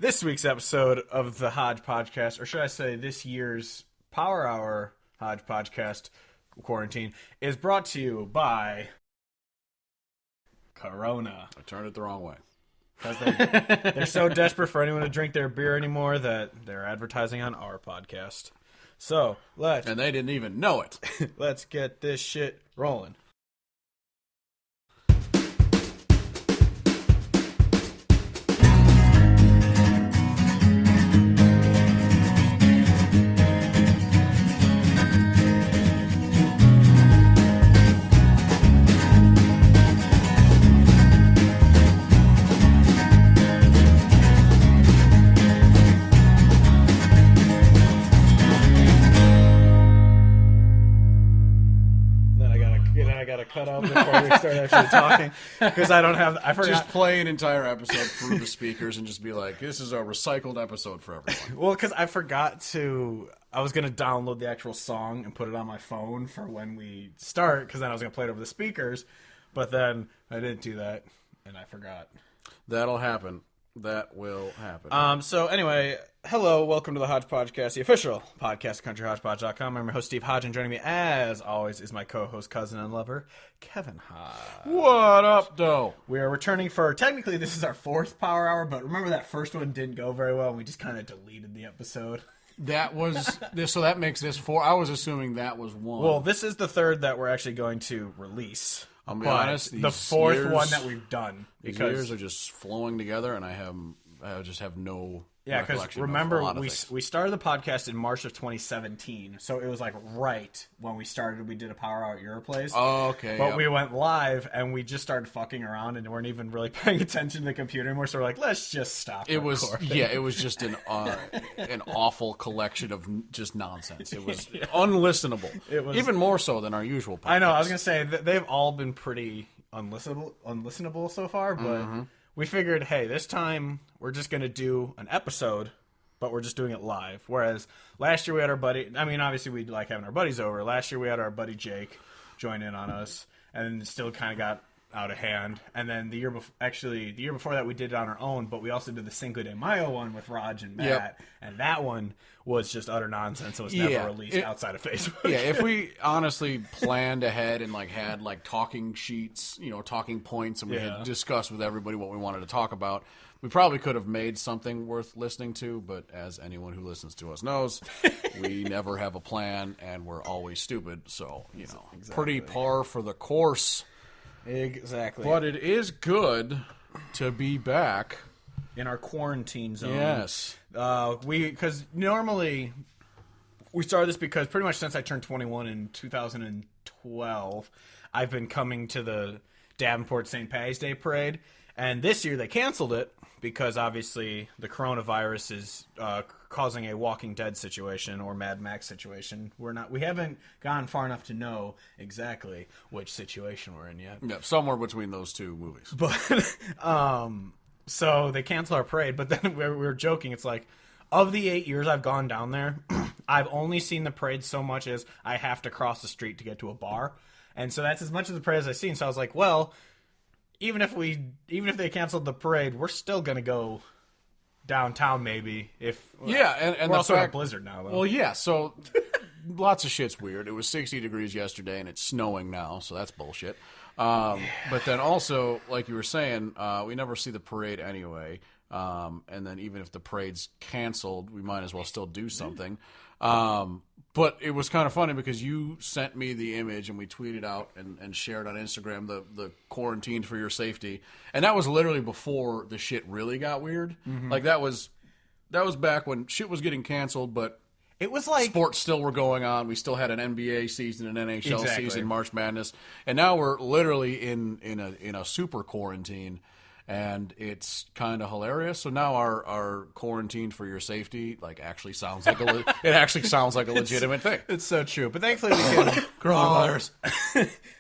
This week's episode of the Hodge Podcast, or should I say this year's Power Hour Hodge Podcast quarantine, is brought to you by Corona. I turned it the wrong way. Because they're so desperate for anyone to drink their beer anymore that they're advertising on our podcast. So, And they didn't even know it. let's get this shit rolling. Cut out before we start actually talking because I forgot. Just play an entire episode through the speakers and just be like, this is a recycled episode for everyone. Well, because I was going to download the actual song and put it on my phone for when we start, because then I was going to play it over the speakers, but then I didn't do that and I forgot. That'll happen. That will happen. So anyway, hello, welcome to the Hodge Podcast, the official podcast of CountryHodgepodge.com. I'm your host, Steve Hodge, and joining me, as always, is my co-host, cousin, and lover, Kevin Hodge. What up, though? We are returning for, technically, this is our fourth Power Hour, but remember that first one didn't go very well, and we just kind of deleted the episode. That was this, so that makes this four. I was assuming that was one. Well, this is the third that we're actually going to release. I'll be honest, the fourth one that we've done. These years are just flowing together, and I just have no because remember, we started the podcast in March of 2017, so it was like right when we started, we did a Power Hour at your place. Oh, okay. But we went live, and we just started fucking around, and weren't even really paying attention to the computer anymore, so we're like, let's just stop recording. It was just an awful collection of just nonsense. It was unlistenable. It was even more so than our usual podcast. I know, I was going to say, they've all been pretty unlistenable so far, but we figured, hey, this time we're just going to do an episode, but we're just doing it live. Whereas last year we had our buddy, I mean, obviously we like having our buddies over. Last year we had our buddy Jake join in on us, and it still kind of got out of hand. And then the year before that we did it on our own, but we also did the Cinco de Mayo one with Raj and Matt, and that one was just utter nonsense. So it was never released outside of Facebook. Yeah, if we honestly planned ahead and had talking sheets, talking points, and we had discussed with everybody what we wanted to talk about, we probably could have made something worth listening to. But as anyone who listens to us knows, we never have a plan, and we're always stupid. So pretty par for the course. Exactly. But it is good to be back in our quarantine zone. Yes. Because normally we started this because pretty much since I turned 21 in 2012, I've been coming to the Davenport St. Paddy's Day Parade. And this year they canceled it because obviously the coronavirus is causing a Walking Dead situation or Mad Max situation. We haven't gone far enough to know exactly which situation we're in yet. Yeah, somewhere between those two movies. But so they canceled our parade. But then we were joking. It's like, of the 8 years I've gone down there, I've only seen the parade so much as I have to cross the street to get to a bar, and so that's as much of the parade as I've seen. So I was like, well, even if they canceled the parade, we're still gonna go downtown maybe. And we're also in a blizzard now, though. Well, yeah. So lots of shit's weird. It was 60 degrees yesterday, and it's snowing now, so that's bullshit. But then also, like you were saying, we never see the parade anyway. And then even if the parade's canceled, we might as well still do something. But it was kind of funny because you sent me the image and we tweeted out and shared on Instagram the quarantined for your safety. And that was literally before the shit really got weird. Mm-hmm. Like that was back when shit was getting canceled, but it was like sports still were going on. We still had an NBA season, an NHL season, March Madness. And now we're literally in a super quarantine. And it's kind of hilarious. So now our quarantine for your safety actually sounds like a legitimate thing. It's so true. But thankfully we can coronavirus.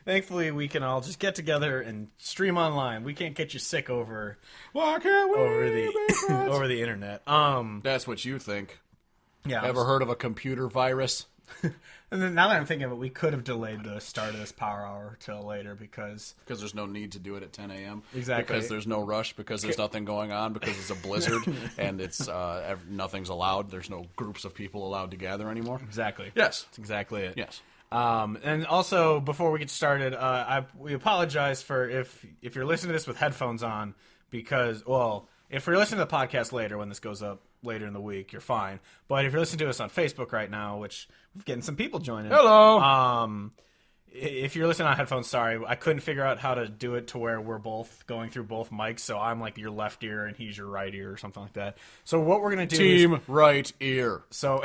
Thankfully we can all just get together and stream online. We can't get you sick over Why can't we over the internet. That's what you think. Yeah. Ever heard of a computer virus? And then now that I'm thinking of it, we could have delayed the start of this power hour till later because there's no need to do it at 10 a.m. Exactly. Because there's no rush, because there's nothing going on, because it's a blizzard, and it's nothing's allowed. There's no groups of people allowed to gather anymore. Exactly. Yes. That's exactly it. Yes. And also, before we get started, we apologize for if you're listening to this with headphones on, because, well, if you're listening to the podcast later when this goes up later in the week, you're fine. But if you're listening to us on Facebook right now, which we're getting some people joining. Hello. If you're listening on headphones, sorry, I couldn't figure out how to do it to where we're both going through both mics, so I'm like your left ear and he's your right ear or something like that. So what we're going to do Team right ear. So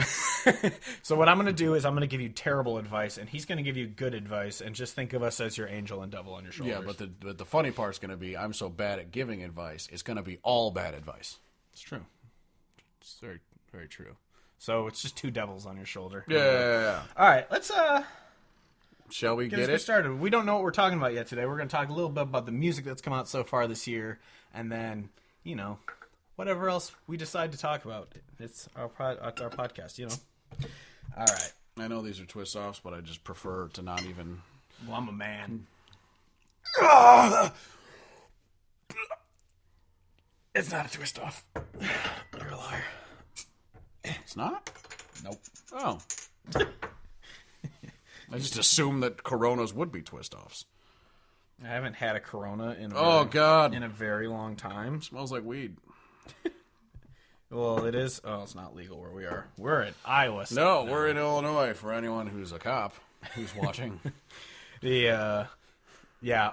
what I'm going to do is I'm going to give you terrible advice, and he's going to give you good advice, and just think of us as your angel and devil on your shoulders. Yeah, but the funny part's going to be I'm so bad at giving advice, it's going to be all bad advice. It's true. It's very, very true. So it's just two devils on your shoulder. Yeah. All right, let's Shall we get get it? started. We don't know what we're talking about yet today. We're going to talk a little bit about the music that's come out so far this year, and then, whatever else we decide to talk about. It's our podcast, All right. I know these are twist-offs, but I just prefer to not even... Well, I'm a man. It's not a twist-off. You're a liar. It's not? Nope. Oh. I just assumed that Coronas would be twist-offs. I haven't had a Corona in God. in a very long time. Smells like weed. Well, it is. Oh, it's not legal where we are. We're in Iowa. No, we're in Illinois for anyone who's a cop who's watching. Yeah.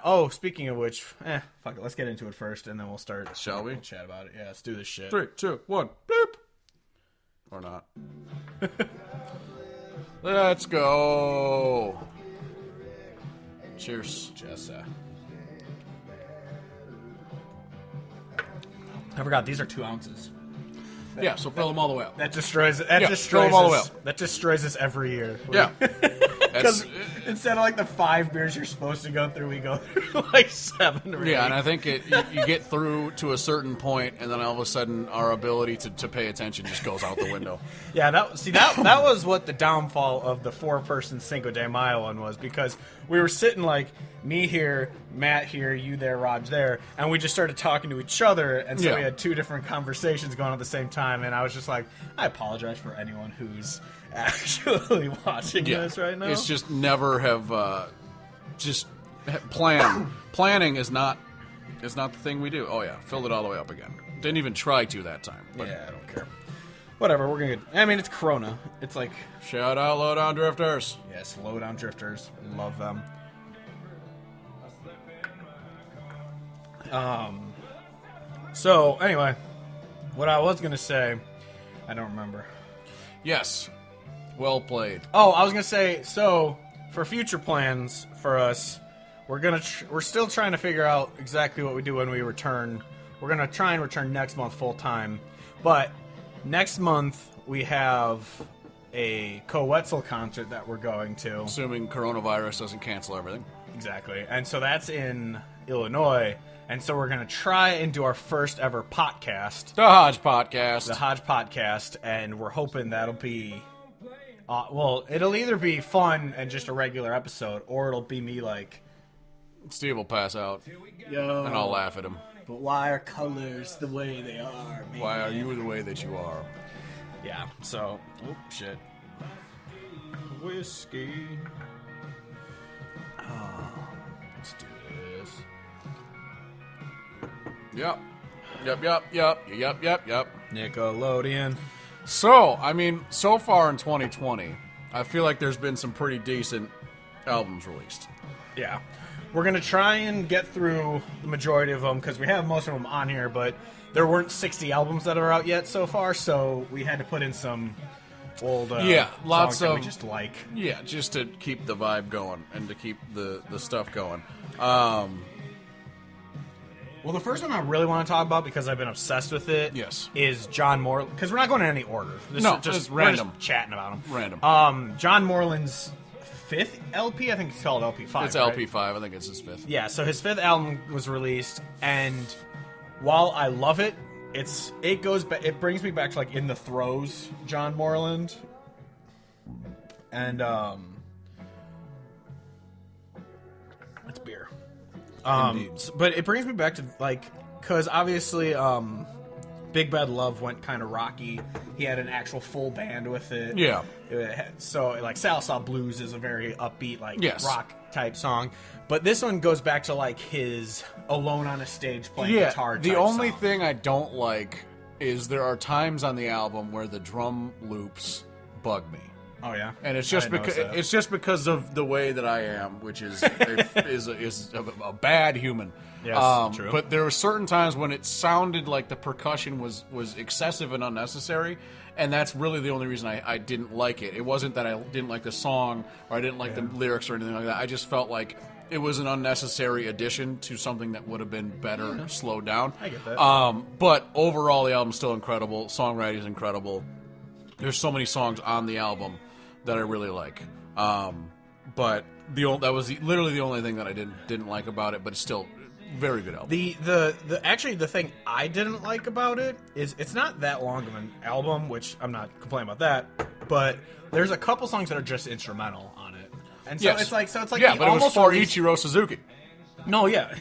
Oh, speaking of which, fuck it. Let's get into it first, and then we'll start. Shall we? We'll chat about it. Yeah, let's do this shit. 3, 2, 1, beep. Or not. Let's go. Cheers. Jessa. I forgot these are 2 ounces. Yeah, so fill them all the way up. That destroys it. fill them all the way up. That destroys us every year. Yeah. Because instead of like the 5 beers you're supposed to go through, we go through like 7 or 8. Yeah, and I think you get through to a certain point, and then all of a sudden our ability to pay attention just goes out the window. Yeah, that was what the downfall of the 4-person Cinco de Mayo one was, because we were sitting like me here, Matt here, you there, Raj there, and we just started talking to each other, and so we had 2 different conversations going on at the same time, and I was just like, I apologize for anyone who's actually watching this right now. It's just never have planning is not the thing we do. Oh yeah, filled it all the way up again. Didn't even try to that time. But yeah, I don't care. Whatever, we're gonna. I mean, it's Corona. It's like shout out Low Down Drifters. Yes, Low Down Drifters. Love them. So anyway, what I was gonna say, I don't remember. Yes. Well played. Oh, I was gonna say, so for future plans for us, we're still trying to figure out exactly what we do when we return. We're gonna try and return next month full time, but next month we have a Coetzel concert that we're going to. Assuming coronavirus doesn't cancel everything. Exactly, and so that's in Illinois, and so we're gonna try and do our first ever podcast, the Hodge Podcast, and we're hoping that'll be. Well, it'll either be fun and just a regular episode, or it'll be me like... Steve will pass out, Yo, and I'll laugh at him. But why are colors the way they are, man? Why are you the way that you are? Yeah, so... Oh, shit. Whiskey. Oh, let's do this. Yep. Nickelodeon. So, I mean, so far in 2020, I feel like there's been some pretty decent albums released. Yeah. We're going to try and get through the majority of them, because we have most of them on here, but there weren't 60 albums that are out yet so far, so we had to put in some old lots songs that of we just like. Yeah, just to keep the vibe going and to keep the stuff going. Well, the first one I really want to talk about, because I've been obsessed with it, is John Moreland. Because we're not going in any order. Just random. We're just chatting about him. Random. John Moreland's 5th LP, I think it's called LP5. It's right? LP5, I think it's his 5th. Yeah, so his 5th album was released, and while I love it, it brings me back to like In the Throes John Moreland. and it's beer. But it brings me back to like, because obviously, Big Bad Love went kind of rocky. He had an actual full band with it. Yeah. So like Salsa Blues is a very upbeat like Yes. rock type song, but this one goes back to like his alone on a stage playing guitar. The type only song. thing I don't like is there are times on the album where the drum loops bug me. Oh yeah, And it's just I didn't because notice that. it's just because of the way that I am, which is a bad human. Yes, true. But there were certain times when it sounded like the percussion was excessive and unnecessary, and that's really the only reason I didn't like it. It wasn't that I didn't like the song or I didn't like the lyrics or anything like that. I just felt like it was an unnecessary addition to something that would have been better slowed down. I get that. But overall, the album's still incredible. Songwriting is incredible. There's so many songs on the album that I really like. But that was literally the only thing that I didn't like about it. But it's still a very good album. Actually the thing I didn't like about it is it's not that long of an album, which I'm not complaining about that. But there's a couple songs that are just instrumental on it, and so it's like yeah, he but it was almost for released- Ichiro Suzuki. No, yeah,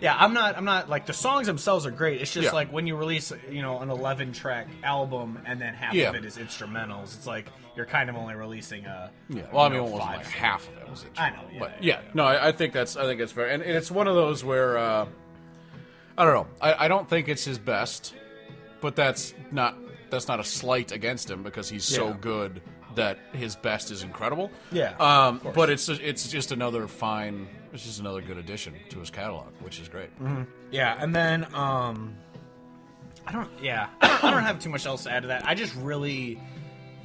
yeah. I'm not like the songs themselves are great. It's just Yeah. like when you release, an 11-track album and then half Yeah. of it is instrumentals. It's like you're kind of only releasing Yeah, well, I mean, it wasn't five. like half of it was I know, yeah, but yeah. no, I think that's fair, and it's one of those where I don't know. I don't think it's his best, but that's not a slight against him because he's so Yeah. good that his best is incredible. Yeah, of course. But it's just another fine. It's just another good addition to his catalog, which is great. Yeah, and then I don't have too much else to add to that. I just really,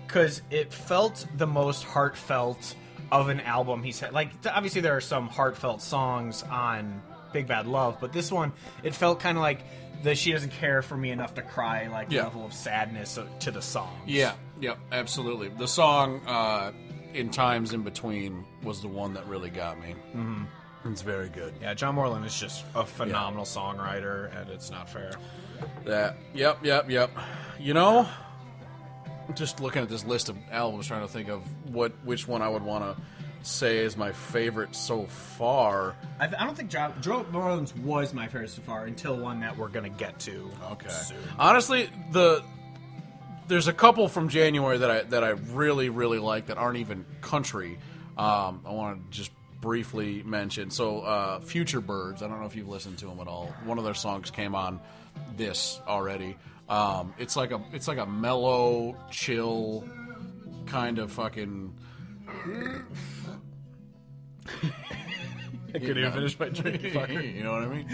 because it felt the most heartfelt of an album he's had. Like, obviously there are some heartfelt songs on Big Bad Love, but this one, it felt kind of like She Doesn't Care for Me Enough to Cry, like, level of sadness to the songs. Yeah, absolutely. The song In Times in Between was the one that really got me. Mm-hmm. It's very good. Yeah, John Moreland is just a phenomenal songwriter, and it's not fair. Yep. You know, just looking at this list of albums, trying to think of which one I would want to say is my favorite so far. I don't think John Moreland's was my favorite so far until one that we're going to get to soon. Honestly, there's a couple from January that I really, really like that aren't even country. I want to just briefly mention. So, Future Birds, I don't know if you've listened to them at all. One of their songs came on this already. It's like a mellow, chill kind of fucking. I couldn't even finish my drink. You know what I mean?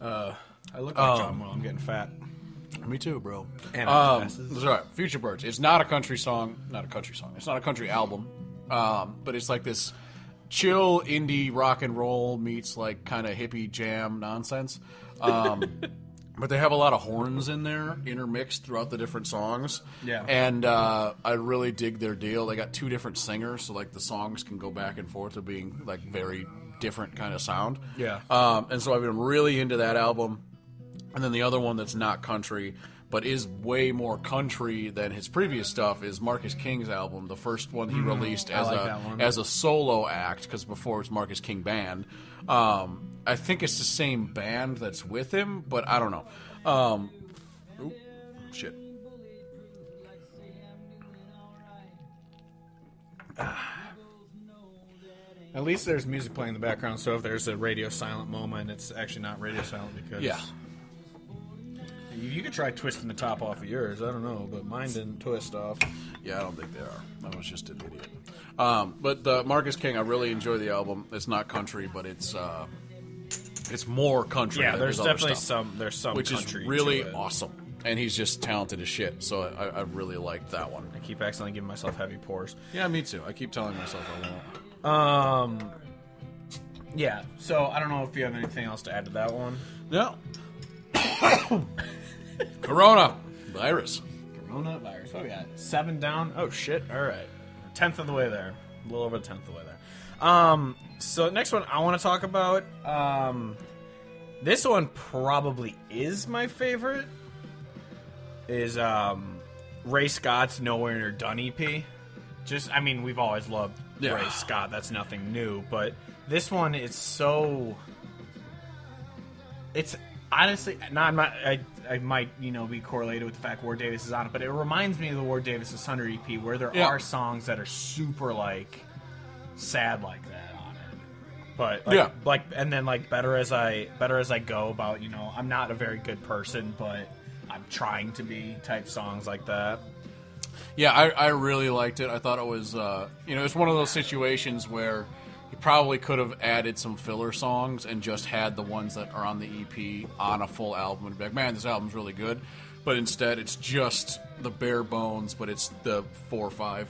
I look like John Moreland. I'm getting fat. Me too, bro. And that's right. Future Birds. It's not a country song. Not a country song. It's not a country album. But it's like this chill indie rock and roll meets like kind of hippie jam nonsense. But they have a lot of horns in there, intermixed throughout the different songs. Yeah. And I really dig their deal. They got two different singers, so like the songs can go back and forth of being like very different kind of sound. Yeah. And so I've been really into that album. And then the other one that's not country, but is way more country than his previous stuff, is Marcus King's album. The first one he released as a solo act, because before it was Marcus King Band. I think it's the same band that's with him, but I don't know. Shit. At least there's music playing in the background, so if there's a radio silent moment, it's actually not radio silent because... Yeah. You could try twisting the top off of yours. I don't know, but mine didn't twist off. Yeah, I don't think they are. I was just an idiot. But the Marcus King, I really enjoy the album. It's not country, but it's more country. Yeah, than there's his other definitely stuff, some which country is really to it. awesome. And he's just talented as shit. So I really liked that one. I keep accidentally giving myself heavy pours. Yeah, me too. I keep telling myself I won't. Yeah. So I don't know if you have anything else to add to that one. No. Coronavirus. Coronavirus. What we got? 7 down. Oh shit. All right. 10th of the way there. A little over the 10th of the way there. So next one I want to talk about. This one probably is my favorite. is Ray Scott's Nowhere Near Done EP. I mean, we've always loved Ray Scott. That's nothing new. But this one is so... It's honestly... I might, be correlated with the fact Ward Davis is on it, but it reminds me of the Ward Davis Asunder EP, where there are songs that are super, sad like that on it. But, and then, Better As I Go about, I'm not a very good person, but I'm trying to be type songs like that. Yeah, I really liked it. I thought it was, it's one of those situations where you probably could have added some filler songs and just had the ones that are on the EP on a full album and be like, man, this album's really good. But instead, it's just the bare bones, but it's the 4 or 5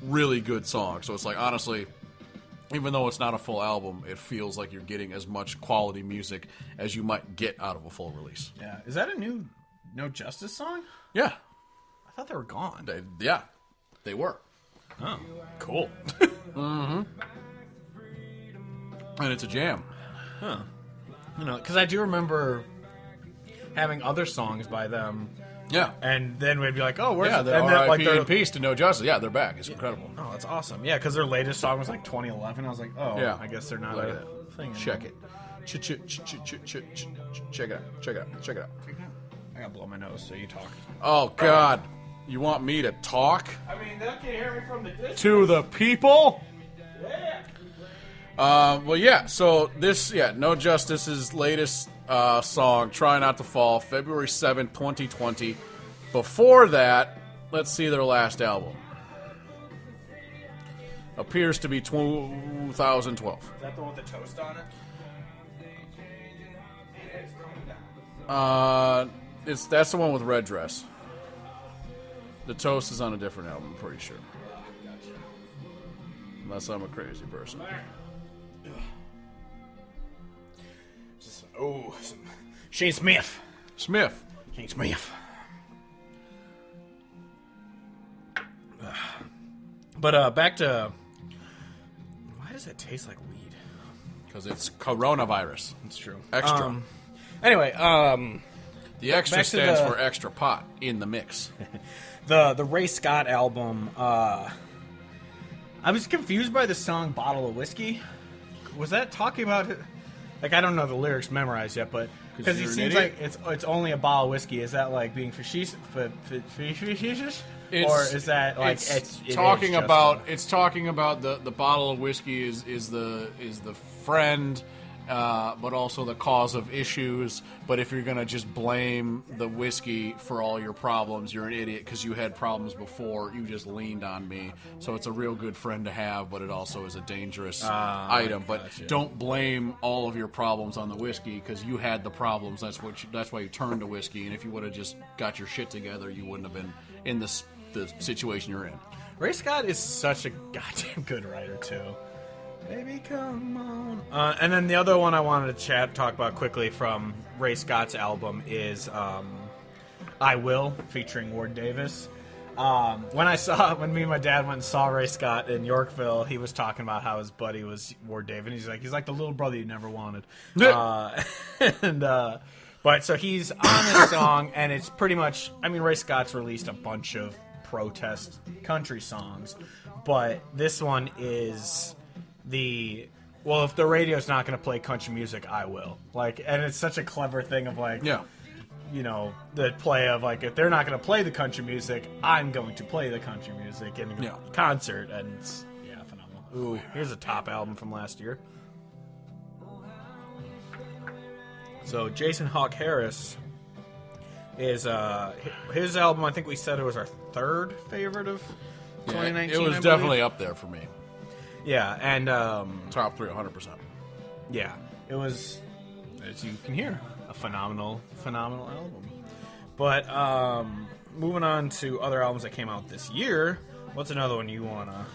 really good songs. So it's like, honestly, even though it's not a full album, it feels like you're getting as much quality music as you might get out of a full release. Yeah. Is that a new No Justice song? Yeah. I thought they were gone. They were. Oh, cool. Mm-hmm. And it's a jam. Huh. Because I do remember having other songs by them. Yeah. And then we'd be like, oh, where's the R.I.P. in peace to No Justice. Yeah, they're back. It's incredible. Oh, that's awesome. Yeah, because their latest song was 2011. I was like, oh, yeah. I guess they're not a thing anymore. Check it. Check it out. Check it out. I gotta blow my nose, so you talk. Oh, God. You want me to talk? I mean, they can hear me from the distance. To the people? Yeah. Well, yeah. So No Justice's latest song, Try Not to Fall, February 7th, 2020. Before that, let's see their last album. Appears to be 2012. Is that the one with the toast on it? That's the one with red dress. The toast is on a different album, I'm pretty sure. Unless I'm a crazy person. Shane Smith. Shane Smith. But back to... Why does it taste like weed? Because it's coronavirus. It's true. Extra. Anyway, the extra stands for extra pot in the mix. The Ray Scott album, I was confused by the song Bottle of Whiskey. Was that talking about it? I don't know the lyrics memorized yet, but because it seems like it's only a bottle of whiskey. Is that being facetious? Or is that it's talking about the bottle of whiskey is the friend, but also the cause of issues. But if you're gonna just blame the whiskey for all your problems, you're an idiot because you had problems before. You just leaned on me. So it's a real good friend to have, but it also is a dangerous item. But don't blame all of your problems on the whiskey because you had the problems. That's why you turned to whiskey. And if you would have just got your shit together, you wouldn't have been in the situation you're in. Ray Scott is such a goddamn good writer too. Baby, come on. And then the other one I wanted to talk about quickly from Ray Scott's album is I Will, featuring Ward Davis. When me and my dad went and saw Ray Scott in Yorkville, he was talking about how his buddy was Ward Davis. He's like the little brother you never wanted. But so he's on this song, and it's pretty much, Ray Scott's released a bunch of protest country songs, but this one is if the radio's not going to play country music, I will. And it's such a clever thing of the play of if they're not going to play the country music, I'm going to play the country music in a concert, and it's phenomenal. Ooh, here's a top album from last year. So Jason Hawk Harris is his album. I think we said it was our third favorite of 2019. It was definitely up there for me. Yeah, and top 3, 100%. Yeah, it was, as you can hear, a phenomenal album. But moving on to other albums that came out this year, what's another one you wanna?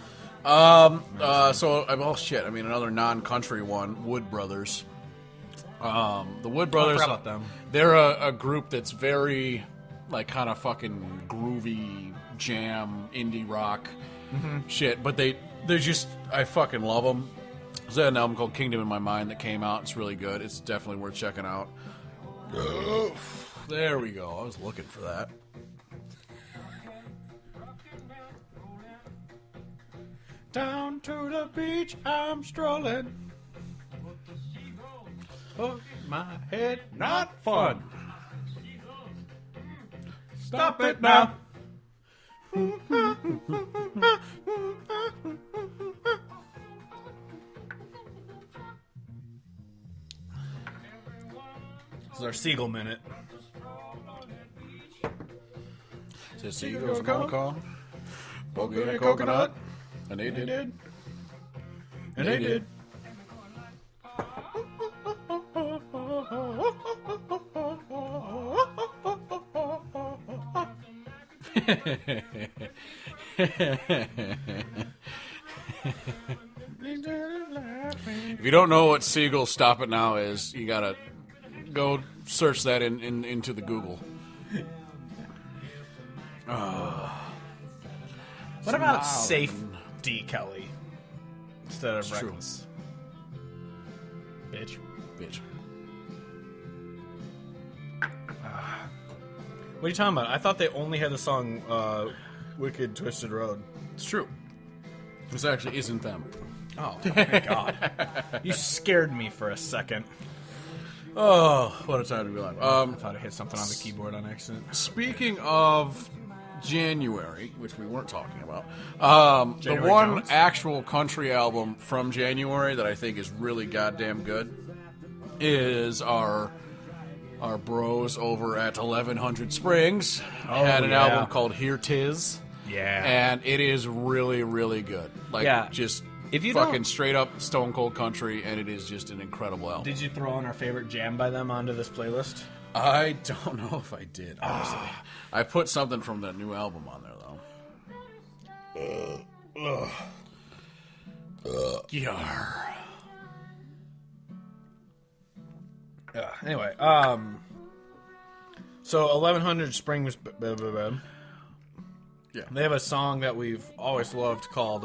Another non-country one, Wood Brothers. The Wood Brothers, I forgot about them. They're a group that's very kind of fucking groovy jam indie rock shit, but they're just, I fucking love them. There's an album called Kingdom in My Mind that came out. It's really good. It's definitely worth checking out. There we go. I was looking for that. Down to the beach I'm strolling. Put my head, not fun. Stop it now. This is our Seagull minute. Says seagulls gonna call, poking a coconut, and they did. And they did. If you don't know what Seagull Stop It Now is, you gotta go search that into the Google. What about Safe D. Kelly instead of It's true. Reckless? Bitch. What are you talking about? I thought they only had the song Wicked Twisted Road. It's true. This actually isn't them. Oh, my God. You scared me for a second. Oh, what a time to be alive. I thought I hit something on the keyboard on accident. Speaking of January, which we weren't talking about, the January one Jones? actual country album from January that I think is really goddamn good is our bros over at 1100 Springs had an yeah. album called Here 'Tis. Yeah. And it is really, really good. Like, Yeah. just If you fucking don't- straight up stone cold country, and it is just an incredible album. Did you throw in our favorite jam by them onto this playlist? I don't know if I did, honestly. I put something from that new album on there, though. Yar. Anyway, so 1100 Springs, Yeah. they have a song that we've always loved called,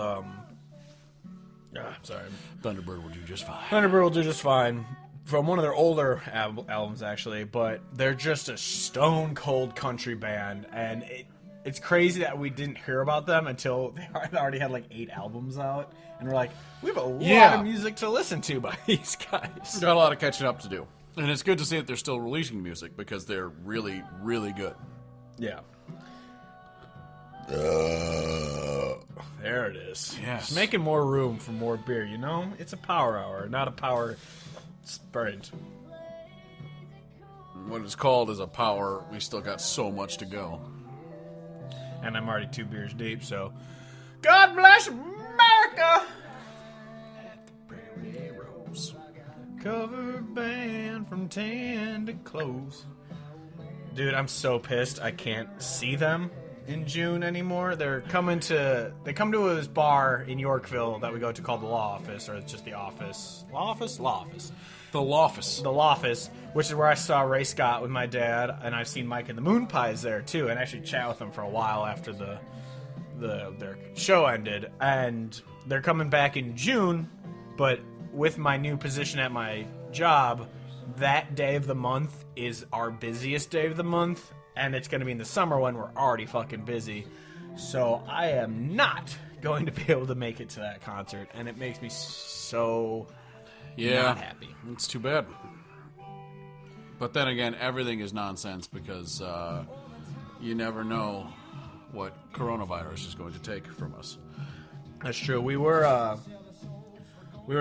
sorry, Thunderbird will do just fine. Thunderbird will do just fine. From one of their older albums, actually, but they're just a stone cold country band, and it's crazy that we didn't hear about them until they already had like 8 albums out, and we're like, we have a lot of music to listen to by these guys. Got a lot of catching up to do. And it's good to see that they're still releasing music because they're really, really good. Yeah. There it is. Yes. Just making more room for more beer, you know? It's a power hour, not a power sprint. What it's called is a power. We still got so much to go. And I'm already 2 beers deep, so God bless America! Covered band from 10 to close. Dude, I'm so pissed I can't see them in June anymore. They come to this bar in Yorkville that we go to called the Law Office, or it's just the Office. Law Office? Law Office. The Loftus. The Law Office, which is where I saw Ray Scott with my dad, and I've seen Mike and the Moon Pies there too, and actually chat with them for a while after their show ended. And they're coming back in June, but with my new position at my job, that day of the month is our busiest day of the month, and it's going to be in the summer when we're already fucking busy. So I am not going to be able to make it to that concert, and it makes me so not happy. It's too bad. But then again, everything is nonsense because you never know what coronavirus is going to take from us. That's true. We were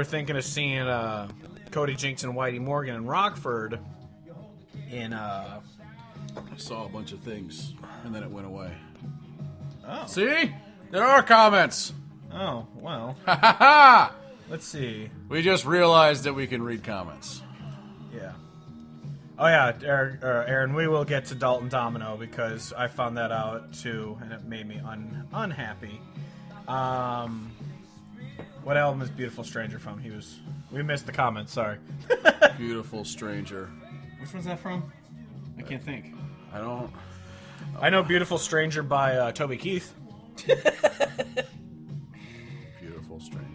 thinking of seeing Cody Jinks and Whitey Morgan in Rockford in I saw a bunch of things, and then it went away. Oh. See? There are comments! Oh, well. Ha ha ha! Let's see. We just realized that we can read comments. Yeah. Oh, yeah, Aaron, we will get to Dalton Domino because I found that out, too, and it made me unhappy. What album is Beautiful Stranger from? We missed the comments, sorry. Beautiful stranger. Which one's that from? I can't think. I know Beautiful Stranger by Toby Keith. Beautiful stranger.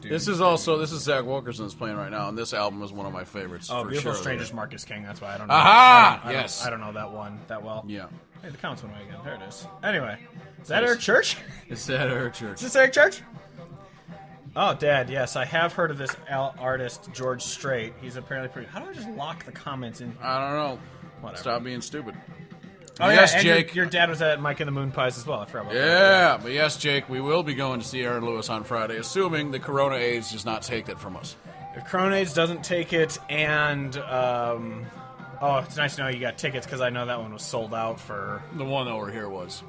This is Zach Wilkerson's playing right now, and this album is one of my favorites. Oh, for Beautiful sure. Stranger's Marcus King. That's why I don't know. Aha! I Yes. don't know that one that well. Yeah. Hey, the comments went away again. There it is. Anyway, Is that our church? It's at our church. Is this our church? Oh, Dad, yes, I have heard of this artist, George Strait. He's apparently pretty... How do I just lock the comments in? I don't know. Whatever. Stop being stupid. Oh, yes, and Jake. Your dad was at Mike and the Moon Pies as well. I forgot about that. Yeah, but yes, Jake, we will be going to see Aaron Lewis on Friday, assuming the Corona AIDS does not take it from us. If Corona AIDS doesn't take it, and... oh, it's nice to know you got tickets, because I know that one was sold out for... The one over here was.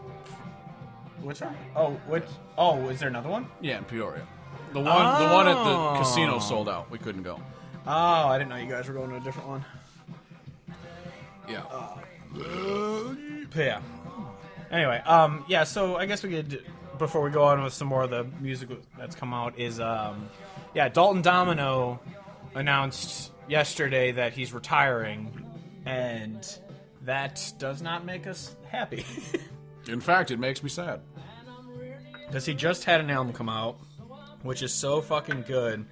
Which one? Oh, which... Oh, is there another one? Yeah, in Peoria. The one at the casino sold out. We couldn't go. Oh, I didn't know you guys were going to a different one. Yeah. But yeah. Anyway, yeah, so I guess we could, before we go on with some more of the music that's come out, is, yeah, Dalton Domino announced yesterday that he's retiring, and that does not make us happy. In fact, it makes me sad. Because he just had an album come out, which is so fucking good.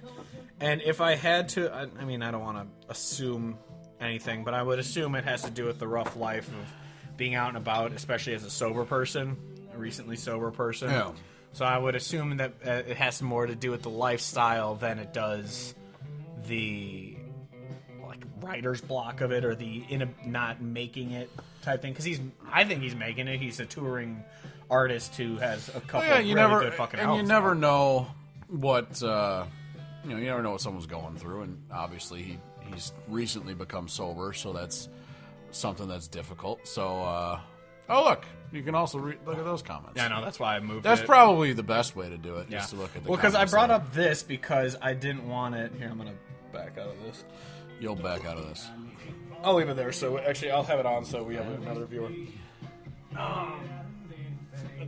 And if I had to, I mean, I don't want to assume anything, but I would assume it has to do with the rough life of being out and about, especially as a sober person, a recently sober person. Yeah. So I would assume that it has more to do with the lifestyle than it does the like writer's block of it or the not making it type thing. Because I think he's making it. He's a touring artist who has a couple of really good fucking albums. And you never know what you never know what someone's going through, and obviously he's recently become sober, so that's something that's difficult. So oh look, you can also look at those comments. Yeah, no, that's why I moved. That's probably the best way to do it. Yeah. Just to look at the because I comments brought there. up this because I didn't want it. Here, I'm gonna back out of this. You'll back out of this. I'll leave it there. So actually, I'll have it on so we have another viewer.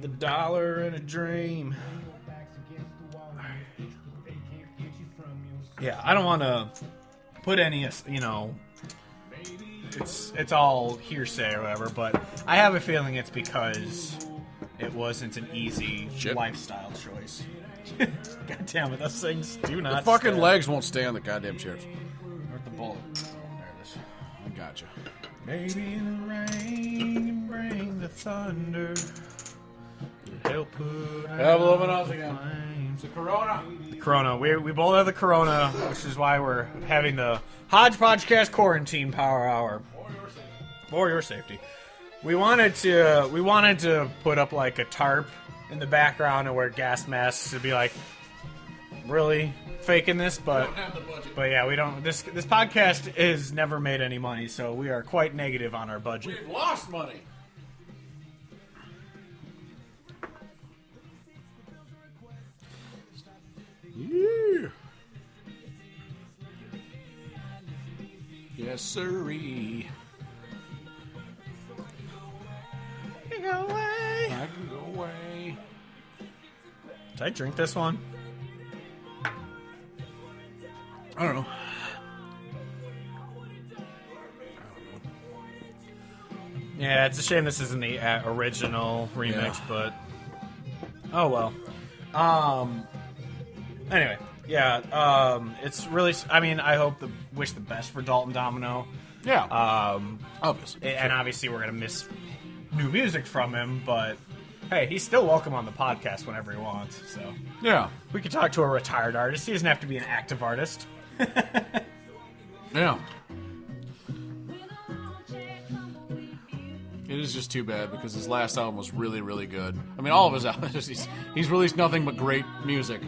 The dollar and a dream. Yeah, I don't want to put any, it's all hearsay or whatever, but I have a feeling it's because it wasn't an easy lifestyle choice. God damn it, those things do not The fucking stand. legs won't stay on the goddamn chairs. Where's the bullet? Oh, there it is. I gotcha. Maybe in the rain you bring the thunder. Help put Have a little bit out else the again. flames. The Corona. The Corona. We both have the Corona, which is why we're having the Hodgepodgecast Quarantine Power Hour. For your safety. We wanted to put up like a tarp in the background and wear gas masks to be like, really faking this, but We don't have the budget. but yeah, we don't. This podcast has never made any money, so we are quite negative on our budget. We've lost money. Yeah. Yes, sirree. You go away. I can go away. Did I drink this one? I don't know. Yeah, it's a shame this isn't the original remix, but oh well. Anyway, yeah. It's really. I mean, I wish the best for Dalton Domino. Yeah. Obviously. And obviously, we're gonna miss new music from him, but hey, he's still welcome on the podcast whenever he wants. So Yeah. we could talk to a retired artist. He doesn't have to be an active artist. Yeah. It is just too bad because his last album was really, really good. I mean, all of his albums, he's released nothing but great music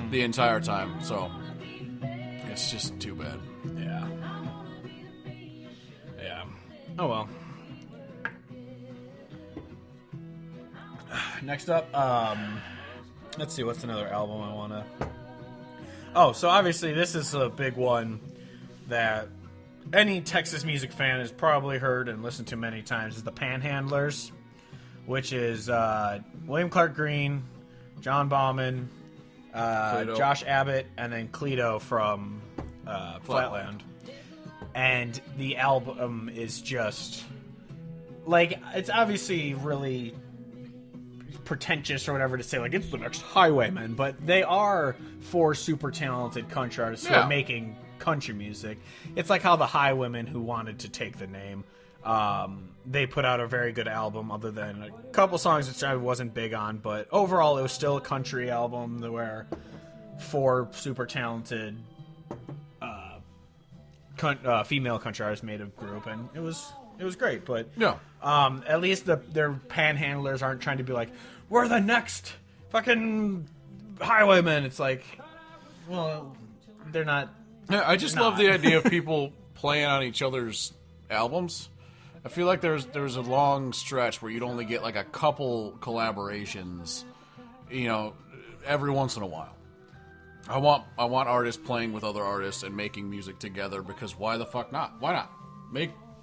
the entire time, so it's just too bad. Yeah. Yeah. Oh well. Next up, let's see, what's another album I want to... Oh, so obviously this is a big one that any Texas music fan has probably heard and listened to many times, is the Panhandlers, which is William Clark Green, John Bauman, Josh Abbott, and then Cleto from Flatland. And the album is just... like, it's obviously really pretentious or whatever to say, like, it's the next Highwaymen, but they are four super talented country artists who are making country music. It's like how the Highwaymen who wanted to take the name. They put out a very good album, other than a couple songs which I wasn't big on, but overall it was still a country album where 4 super talented female country artists made a group, and it was great. But at least their panhandlers aren't trying to be like, we're the next fucking Highwaymen. It's like, well, they're not. Yeah, I just love the idea of people playing on each other's albums. I feel like there's a long stretch where you'd only get like a couple collaborations, every once in a while. I want artists playing with other artists and making music together, because why the fuck not? Why not?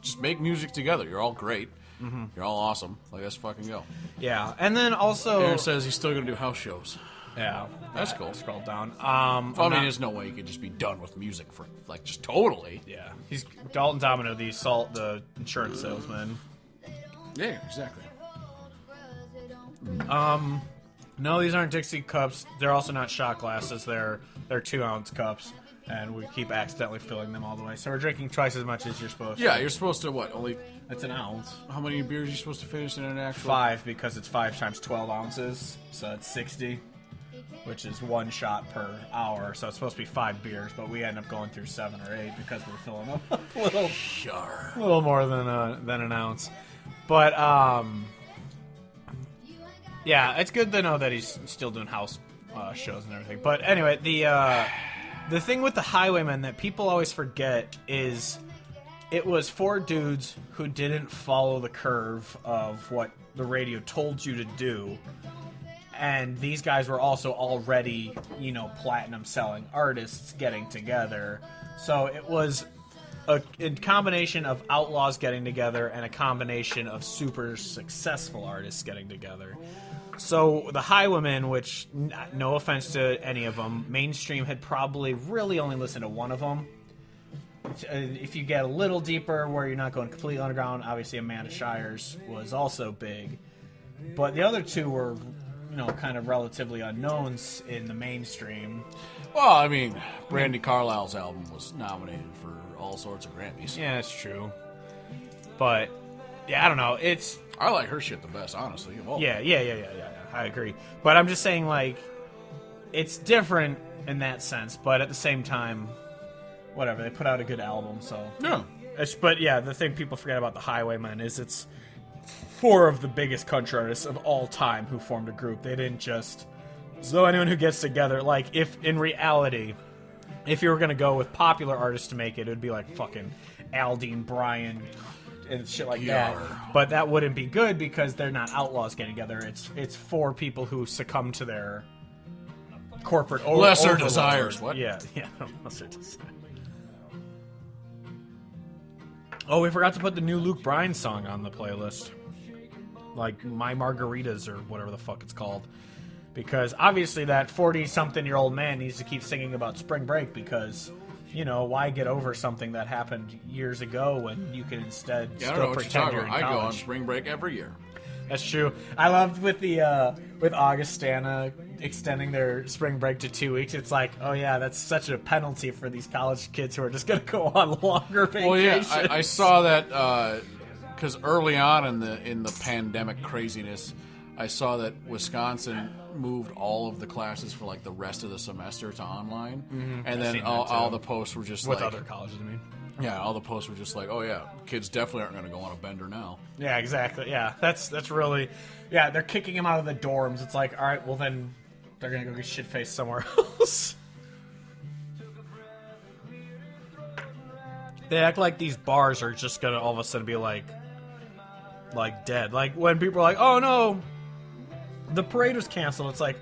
Just make music together. You're all great. Mm-hmm. You're all awesome. Like, let's fucking go. Yeah, and then also Aaron says he's still gonna do house shows. Yeah, that's cool. Scroll down. There's no way you could just be done with music for just totally. Yeah, he's Dalton Domino, the insurance salesman. Yeah, exactly. No, these aren't Dixie cups. They're also not shot glasses. They're 2-ounce cups, and we keep accidentally filling them all the way. So we're drinking twice as much as you're supposed to. Yeah, you're supposed to Only it's an ounce. How many beers are you supposed to finish in an actual? 5, because it's 5 times 12 ounces, so it's 60. Which is 1 shot per hour, so it's supposed to be 5 beers, but we end up going through 7 or 8 because we're filling up a little more than an ounce. But yeah, it's good to know that he's still doing house shows and everything. But anyway, the thing with the Highwaymen that people always forget is it was 4 dudes who didn't follow the curve of what the radio told you to do. And these guys were also already, platinum selling artists getting together. So it was a combination of outlaws getting together and a combination of super successful artists getting together. So the Highwaymen, which, no offense to any of them, mainstream had probably really only listened to one of them. If you get a little deeper where you're not going completely underground, obviously Amanda Shires was also big. But the other 2 were kind of relatively unknowns in the mainstream. Well, I mean, Brandi Carlile's album was nominated for all sorts of Grammys. Yeah, it's true. But, yeah, I don't know. I like her shit the best, honestly. Yeah. I agree. But I'm just saying, like, it's different in that sense. But at the same time, whatever. They put out a good album, so. Yeah. But, yeah, the thing people forget about the Highwaymen is it's 4 of the biggest country artists of all time who formed a group. They didn't just... So anyone who gets together, like, if in reality, if you were going to go with popular artists to make it, it would be like fucking Aldine, Bryan, and shit like that. But that wouldn't be good because they're not outlaws getting together. It's 4 people who succumb to their corporate lesser desires. What? Yeah, lesser desires. Oh, we forgot to put the new Luke Bryan song on the playlist. Like, My Margaritas, or whatever the fuck it's called. Because, obviously, that 40-something-year-old man needs to keep singing about spring break because, why get over something that happened years ago when you can instead still pretend you're in college? I go on spring break every year. That's true. I loved with Augustana extending their spring break to 2 weeks. It's like, oh yeah, that's such a penalty for these college kids who are just going to go on longer vacations. Well, yeah, I saw that because early on in the pandemic craziness, I saw that Wisconsin moved all of the classes for like the rest of the semester to online, and then all the posts were just with other colleges. I mean. Yeah, all the posts were just like, "Oh yeah, kids definitely aren't going to go on a bender now." Yeah, exactly. Yeah, that's really, yeah. They're kicking him out of the dorms. It's like, all right, well then, they're going to go get shit faced somewhere else. They act like these bars are just going to all of a sudden be like dead. Like when people are like, "Oh no, the parade was canceled." It's like,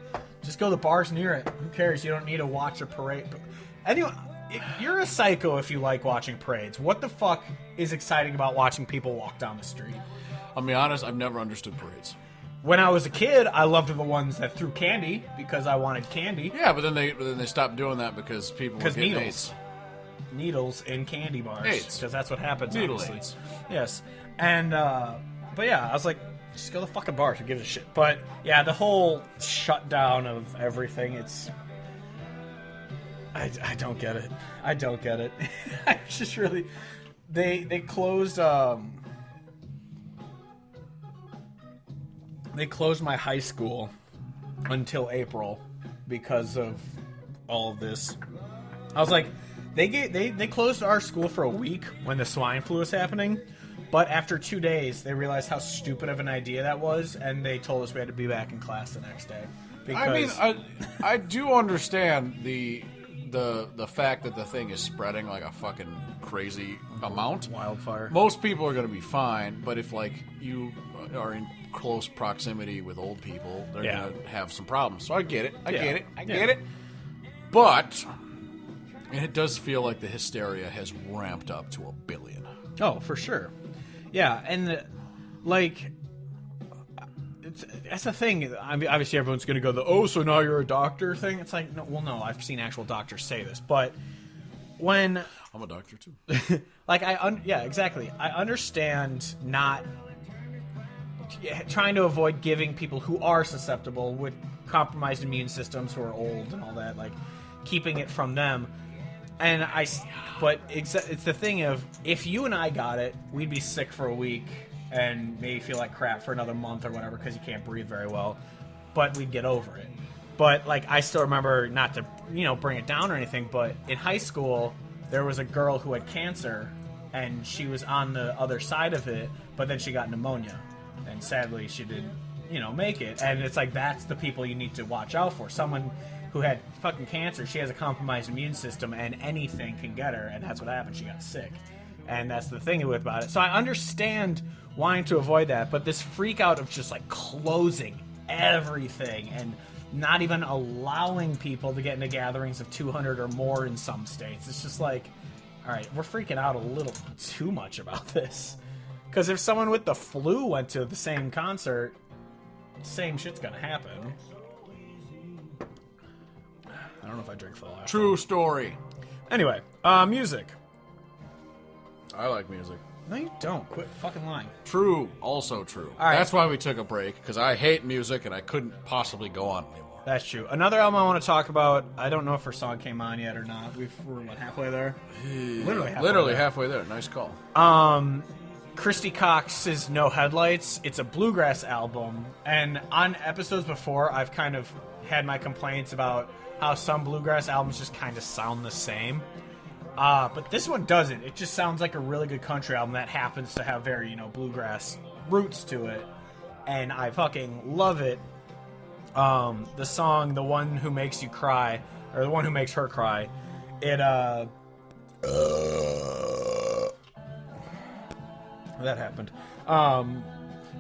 just go to the bars near it. Who cares? You don't need to watch a parade. Anyway. You're a psycho if you like watching parades. What the fuck is exciting about watching people walk down the street? I'll be honest, I've never understood parades. When I was a kid, I loved the ones that threw candy because I wanted candy. Yeah, but then they stopped doing that because people were getting AIDS. Needles in candy bars. AIDS. Because that's what happens. Needle obviously. AIDS. Yes. And, but yeah, I was like, just go to the fucking bars. Who gives a shit? But yeah, the whole shutdown of everything, it's... I don't get it. I don't get it. I just really... They closed they closed my high school until April because of all of this. I was like, they closed our school for a week when the swine flu was happening, but after 2 days, they realized how stupid of an idea that was, and they told us we had to be back in class the next day. Because... I mean, I do understand the fact that the thing is spreading like a fucking crazy amount. Wildfire. Most people are going to be fine, but if like you are in close proximity with old people, they're going to have some problems. So I get it. I get it. But it does feel like the hysteria has ramped up to 1 billion. Oh, for sure. Yeah, and like... that's the thing. I mean, obviously, everyone's going to go so now you're a doctor thing. It's like, no, I've seen actual doctors say this, but when I'm a doctor too, like exactly. I understand not trying to avoid giving people who are susceptible with compromised immune systems, who are old and all that, like keeping it from them. But it's the thing of, if you and I got it, we'd be sick for a week and maybe feel like crap for another month or whatever because you can't breathe very well, but we'd get over it. But like, I still remember, not to bring it down or anything, but in high school there was a girl who had cancer and she was on the other side of it, but then she got pneumonia and sadly she didn't make it. And it's like, that's the people you need to watch out for. Someone who had fucking cancer, she has a compromised immune system and anything can get her, and that's what happened. She got sick. And that's the thing about it. So I understand wanting to avoid that, but this freak out of just like closing everything and not even allowing people to get into gatherings of 200 or more in some states, it's just like, all right, we're freaking out a little too much about this. Because if someone with the flu went to the same concert, same shit's gonna happen. I don't know if I drink for the last True one. story. Anyway, music. I like music. No, you don't. Quit fucking lying. True. Also true. All right. That's why we took a break, because I hate music and I couldn't possibly go on anymore. That's true. Another album I want to talk about, I don't know if her song came on yet or not. We're halfway there? Literally halfway there. Nice call. Christy Cox's No Headlights. It's a bluegrass album. And on episodes before, I've kind of had my complaints about how some bluegrass albums just kind of sound the same. But this one doesn't. It just sounds like a really good country album that happens to have very, bluegrass roots to it. And I fucking love it. The song, The One Who Makes You Cry, or The One Who Makes Her Cry, that happened.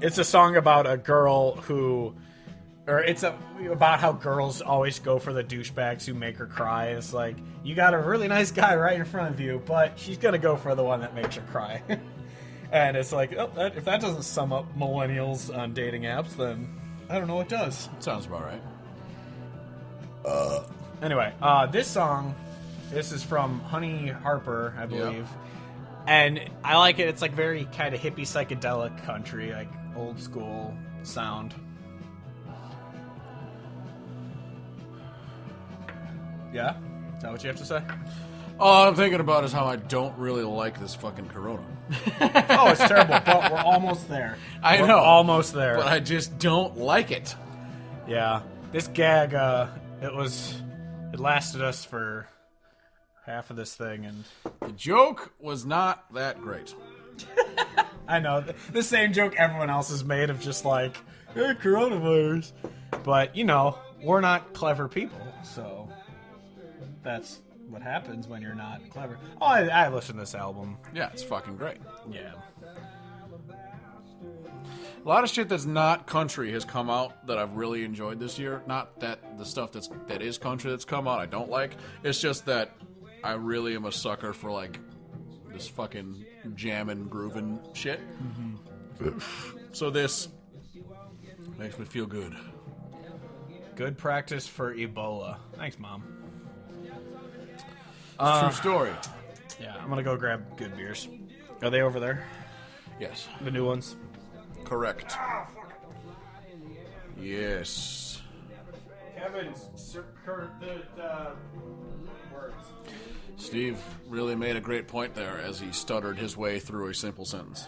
It's a song about a girl who... Or it's about how girls always go for the douchebags who make her cry. It's like, you got a really nice guy right in front of you, but she's going to go for the one that makes her cry. And it's like, if that doesn't sum up millennials on dating apps, then I don't know what does. Sounds about right. Anyway, this is from Honey Harper, I believe. Yep. And I like it. It's like very kind of hippie psychedelic country, like old school sound. Yeah? Is that what you have to say? All I'm thinking about is how I don't really like this fucking Corona. Oh, it's terrible, but we're almost there. We're know. Almost there. But I just don't like it. Yeah. This gag, it lasted us for half of this thing, and... The joke was not that great. I know. The same joke everyone else has made of just like, hey, coronavirus. But, we're not clever people, so... That's what happens when you're not clever. Oh, I listened to this album. Yeah, it's fucking great. Yeah. A lot of shit that's not country has come out that I've really enjoyed this year. Not that the stuff that is country that's come out I don't like. It's just that I really am a sucker for like this fucking jamming, grooving shit. Mm-hmm. So this makes me feel good. Good practice for Ebola. Thanks, Mom. True story. Yeah, I'm gonna go grab good beers. Are they over there? Yes. The new ones? Correct. Yes. Kevin, the words. Steve really made a great point there as he stuttered his way through a simple sentence.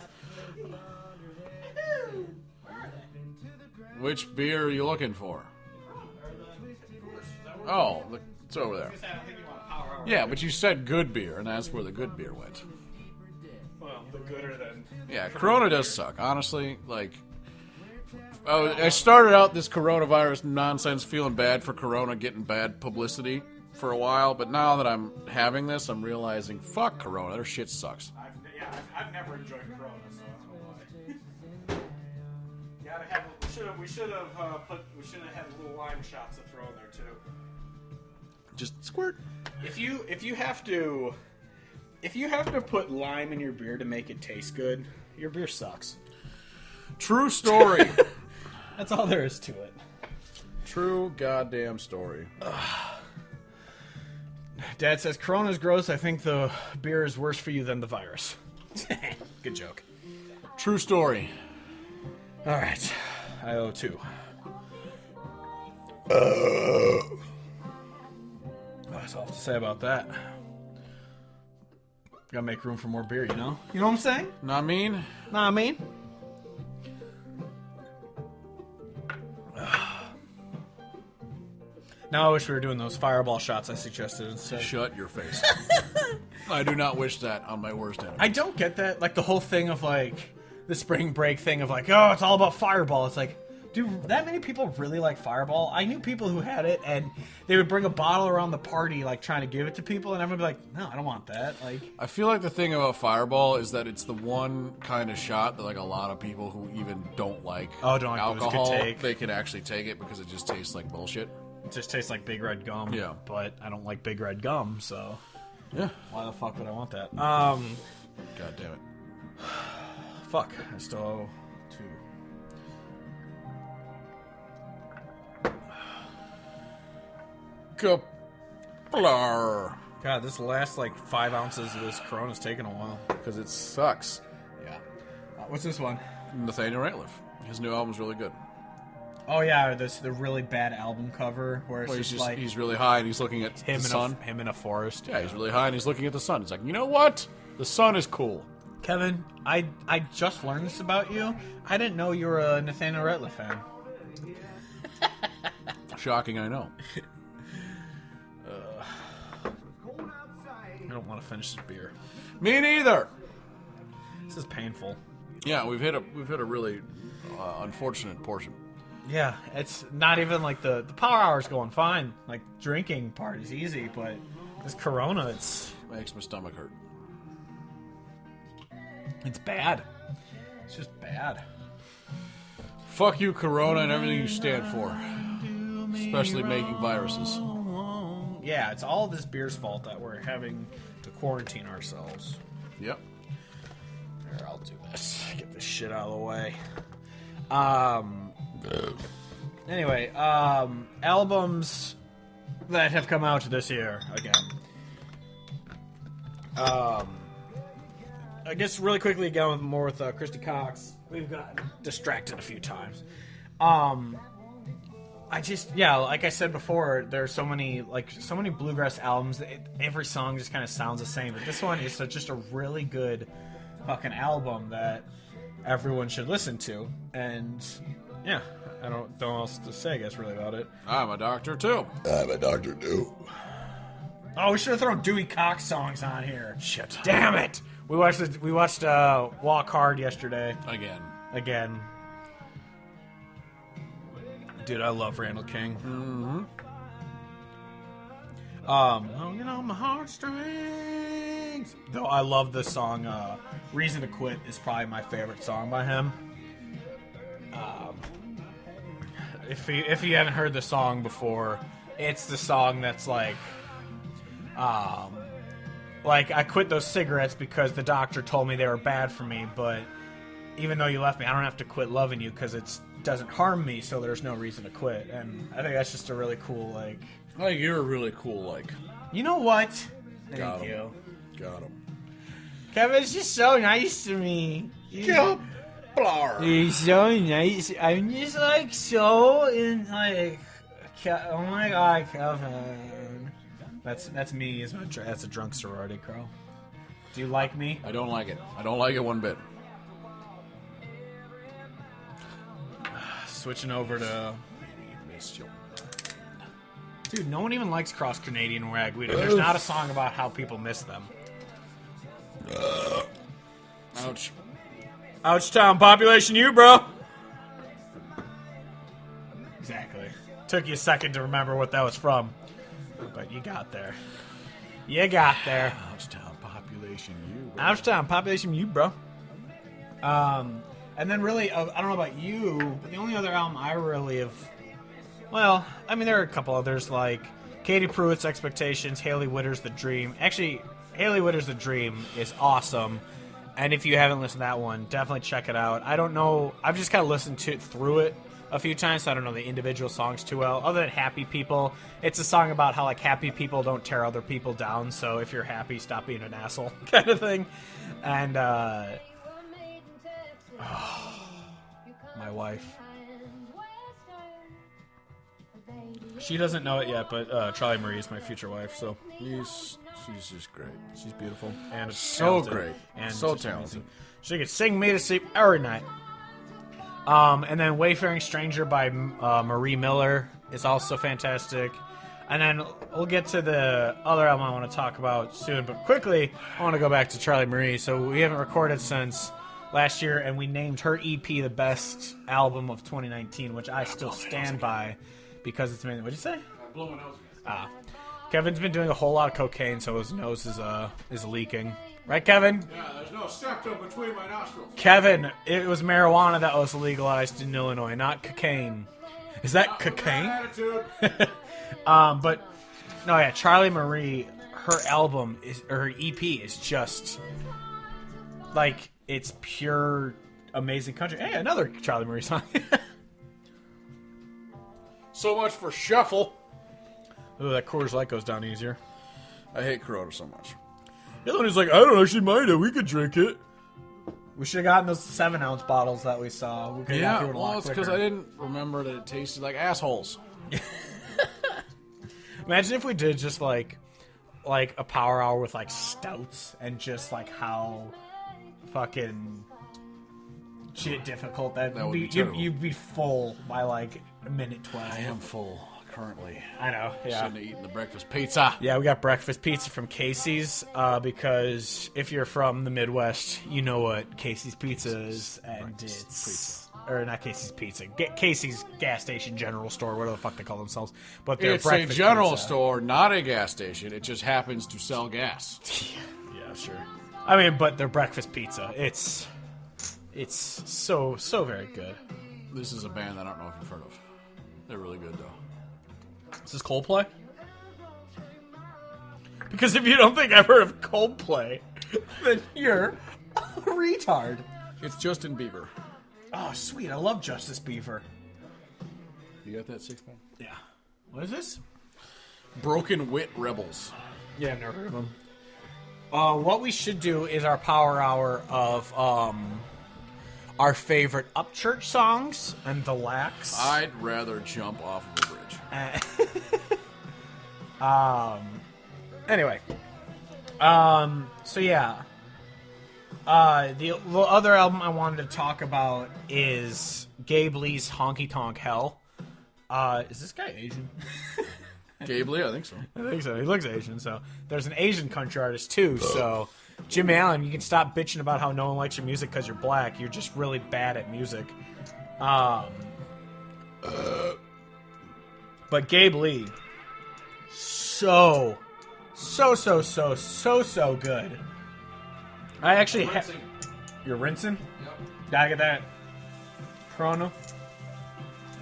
Which beer are you looking for? Oh, it's over there. Yeah, but you said good beer, and that's where the good beer went. Well, the gooder than... Yeah, Corona does suck. Honestly, like... I started out this coronavirus nonsense feeling bad for Corona getting bad publicity for a while, but now that I'm having this, I'm realizing, fuck Corona, their shit sucks. I've never enjoyed Corona, so that's why. We should have had little lime shots to throw in there too. Just squirt. If you have to put lime in your beer to make it taste good, your beer sucks. True story. That's all there is to it. True goddamn story. Dad says Corona's gross. I think the beer is worse for you than the virus. Good joke. True story. All right, I owe 2. That's all I have to say about that. Gotta make room for more beer, you know? You know what I'm saying? Not mean? Nah, I mean. Now I wish we were doing those fireball shots I suggested instead. Shut your face. I do not wish that on my worst enemy. I don't get that. Like, the whole thing of, like, the spring break thing of, like, oh, it's all about fireball. It's like, do that many people really like fireball? I knew people who had it, and they would bring a bottle around the party, like, trying to give it to people, and everyone would be like, no, I don't want that. Like, I feel like the thing about fireball is that it's the one kind of shot that, like, a lot of people who even don't like alcohol, they can actually take it because it just tastes like bullshit. It just tastes like Big Red gum. Yeah. But I don't like Big Red gum, so... Yeah. Why the fuck would I want that? God damn it. Fuck. I still owe 2. Kaplar. God, this last, like, 5 ounces of this Corona's taking a while. Because it sucks. Yeah. What's this one? Nathaniel Rateliff. His new album's really good. Oh, yeah, the really bad album cover where it's just like... He's really high and he's looking at the sun. Him in a forest. Yeah, he's really high and he's looking at the sun. He's like, you know what? The sun is cool. Kevin, I just learned this about you. I didn't know you were a Nathaniel Rateliff fan. Shocking, I know. I don't want to finish this beer. Me neither. This is painful. Yeah, we've hit a really unfortunate portion. Yeah, it's not even like the power hour's going fine. Like, drinking part is easy, but this Corona, makes my stomach hurt. It's bad. It's just bad. Fuck you, Corona, and everything you stand for. Especially making viruses. Yeah, it's all this beer's fault that we're having to quarantine ourselves. Yep. Here, I'll do this. Get this shit out of the way. Anyway, albums that have come out this year again. I guess really quickly again more with Christy Cox. We've gotten distracted a few times. Like I said before, there's so many bluegrass albums. Every song just kind of sounds the same. But this one is just a really good fucking album that everyone should listen to. And yeah, I don't know what else to say, I guess, really about it. I'm a doctor too. Oh, we should have thrown Dewey Cox songs on here. Shit. Damn it. We watched Walk Hard yesterday. Again. Dude, I love Randall King. Mm-hmm. Hanging on my heartstrings. Though I love this song. Reason to Quit is probably my favorite song by him. If you haven't heard the song before, it's the song that's like I quit those cigarettes because the doctor told me they were bad for me, but even though you left me, I don't have to quit loving you because it doesn't harm me, so there's no reason to quit. And I think that's just a really cool, I think you're a really cool, You know what? Got Thank you. Got him. Kevin's just so nice to me. He's so nice. I'm just so in oh my god, Kevin. That's me. That's a drunk sorority girl. Do you like me? I don't like it. I don't like it one bit. switching over to... Miss you. Dude, no one even likes Cross Canadian Ragweed. There's not a song about how people miss them. Ouch. Ouch town, population you, bro. Exactly. Took you a second to remember what that was from. But you got there. You got there. Ouch town, population you, bro. Ouch town, population you, bro. And then really, I don't know about you, but the only other album I really have... Well, I mean, there are a couple others, like Katie Pruitt's Expectations, Hayley Whitter's The Dream. Actually, Hayley Whitter's The Dream is awesome. And if you haven't listened to that one, definitely check it out. I don't know. I've just kind of listened through it a few times, so I don't know the individual songs too well. Other than Happy People, it's a song about how, like, happy people don't tear other people down. So if you're happy, stop being an asshole kind of thing. And, my wife. She doesn't know it yet, but Charlie Marie is my future wife, so She's just great. she's beautiful and So talented, great. and So just talented. amazing. She could sing me to sleep every night. And then Wayfaring Stranger by Marie Miller is also fantastic. And then we'll get to the other album I want to talk about soon, but quickly I want to go back to Charlie Marie. So we haven't recorded since last year, and we named her EP the best album of 2019, which I still stand by. Because it's amazing. What'd you say? Blow my nose. Kevin's been doing a whole lot of cocaine, so his nose is leaking. Right, Kevin? Yeah, there's no septum between my nostrils. Kevin, it was marijuana that was legalized in Illinois, not cocaine. Is that cocaine? Attitude. But no, yeah, Charlie Marie, her EP is just like, it's pure amazing country. Hey, another Charlie Marie song. So much for shuffle. Ooh, that Coors Light goes down easier. I hate Corona so much. The other one is like, I don't actually mind it. We could drink it. We should have gotten those 7-ounce bottles that we saw. We could have got through it a lot well, it's because quicker. I didn't remember that it tasted like assholes. Imagine if we did just like a power hour with like stouts and just like how fucking shit difficult that would would be be. terrible. You'd be full by like minute 12. I am full currently. I know. Yeah. Shouldn't have eaten the breakfast pizza. Yeah, we got breakfast pizza from Casey's because if you're from the Midwest, you know what Casey's Pizza is, and it's or not Casey's Pizza, Casey's gas station, general store, whatever the fuck they call themselves. But they're It's a breakfast general pizza. store, not a gas station. It just happens to sell gas. Yeah, sure. I mean, but their breakfast pizza, it's so very good. This is a band that I don't know if you've heard of. They're really good, though. Is this Coldplay? Because if you don't think I've heard of Coldplay, then you're a retard. It's Justin Bieber. Oh, sweet. I love Justice Beaver. You got that 6-pack? Yeah. What is this? Broken Wit Rebels. Yeah, I've never heard of them. What we should do is our power hour of our favorite Upchurch songs and the Lax. I'd rather jump off of a bridge. Anyway. So yeah. The other album I wanted to talk about is Gabe Lee's Honky Tonk Hell. Is this guy Asian? Gabe Lee, I think so. I think so. He looks Asian, so there's an Asian country artist too. So, Jim Allen, you can stop bitching about how no one likes your music because you're black. You're just really bad at music. But Gabe Lee, so good. I actually you're rinsing. Yep. Gotta get that Corona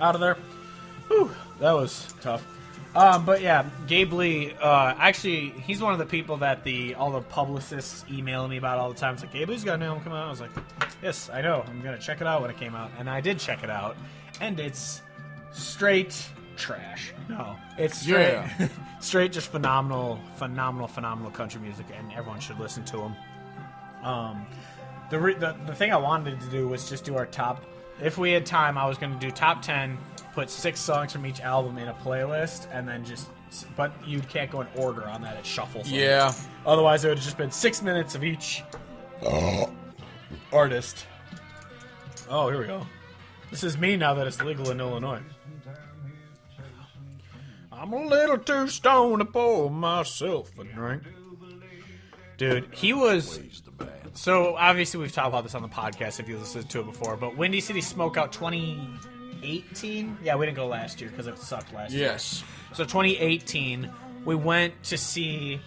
out of there. Whew, that was tough. But yeah, Gabe Lee, actually, he's one of the people that all the publicists email me about all the time. It's like, Gabe Lee's got a new album coming out. I was like, yes, I know. I'm going to check it out when it came out. And I did check it out. And it's straight trash. No, it's straight, straight just phenomenal country music. And everyone should listen to him. The thing I wanted to do was just do our top. If we had time, I was going to do top 10, put 6 songs from each album in a playlist, and then just. But you can't go in order on that; it shuffles. Yeah. Otherwise, it would have just been 6 minutes of each artist. Oh, here we go. This is me now that it's legal in Illinois. I'm a little too stoned to pour myself a drink. Dude, he was... So, obviously, we've talked about this on the podcast if you listened to it before, but Windy City Smokeout 2018? Yeah, we didn't go last year because it sucked last year. Yes. So, 2018, we went to see...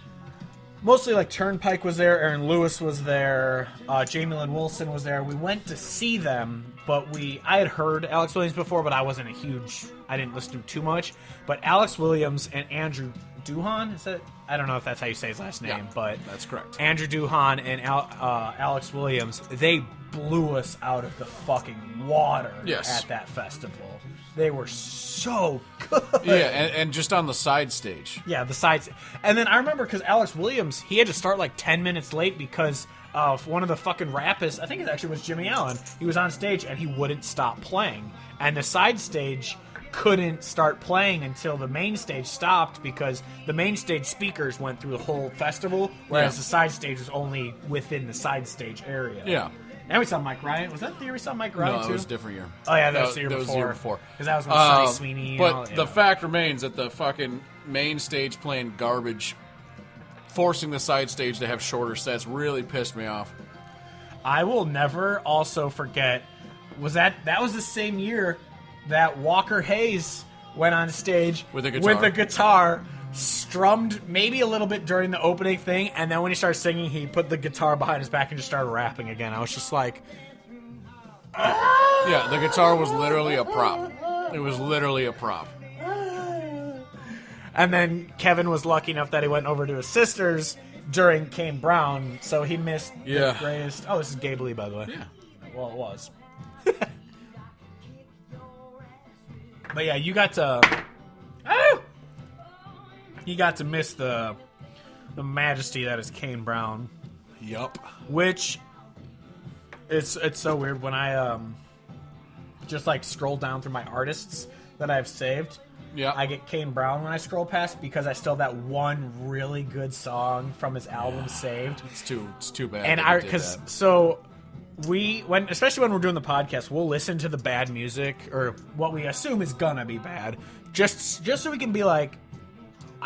Mostly, like, Turnpike was there, Aaron Lewis was there, Jamie Lynn Wilson was there. We went to see them, but I had heard Alex Williams before, but I wasn't a huge... I didn't listen to him too much. But Alex Williams and Andrew Duhon, is that... I don't know if that's how you say his last name, but... That's correct. Andrew Duhon and Alex Williams, they blew us out of the fucking water at that festival. They were so good. Yeah, and just on the side stage. Yeah, the sides. And then I remember because Alex Williams, he had to start like 10 minutes late because of one of the fucking rapists. I think it actually was Jimmy Allen. He was on stage and he wouldn't stop playing. And the side stage couldn't start playing until the main stage stopped because the main stage speakers went through the whole festival, whereas the side stage was only within the side stage area. Yeah. And we saw Mike Ryan. Was that the year we saw Mike Ryan, too? No, it was a different year. Oh, yeah, that was the year before. Because that was when Sonny Sweeney... But the fact remains that the fucking main stage playing garbage, forcing the side stage to have shorter sets, really pissed me off. I will never also forget... That was the same year that Walker Hayes went on stage with a guitar, strummed maybe a little bit during the opening thing, and then when he started singing, he put the guitar behind his back and just started rapping again. I was just like... Yeah, the guitar was literally a prop. It was literally a prop. And then Kevin was lucky enough that he went over to his sister's during Kane Brown, so he missed the greatest... Oh, this is Gabe Lee, by the way. Yeah. Well, it was. But yeah, you got to... You got to miss the majesty that is Kane Brown. Yup. Which... It's so weird when I just like scroll down through my artists that I've saved. Yeah, I get Kane Brown when I scroll past because I still have that one really good song from his album saved. It's too bad. And especially when we're doing the podcast, we'll listen to the bad music or what we assume is gonna be bad, just so we can be like,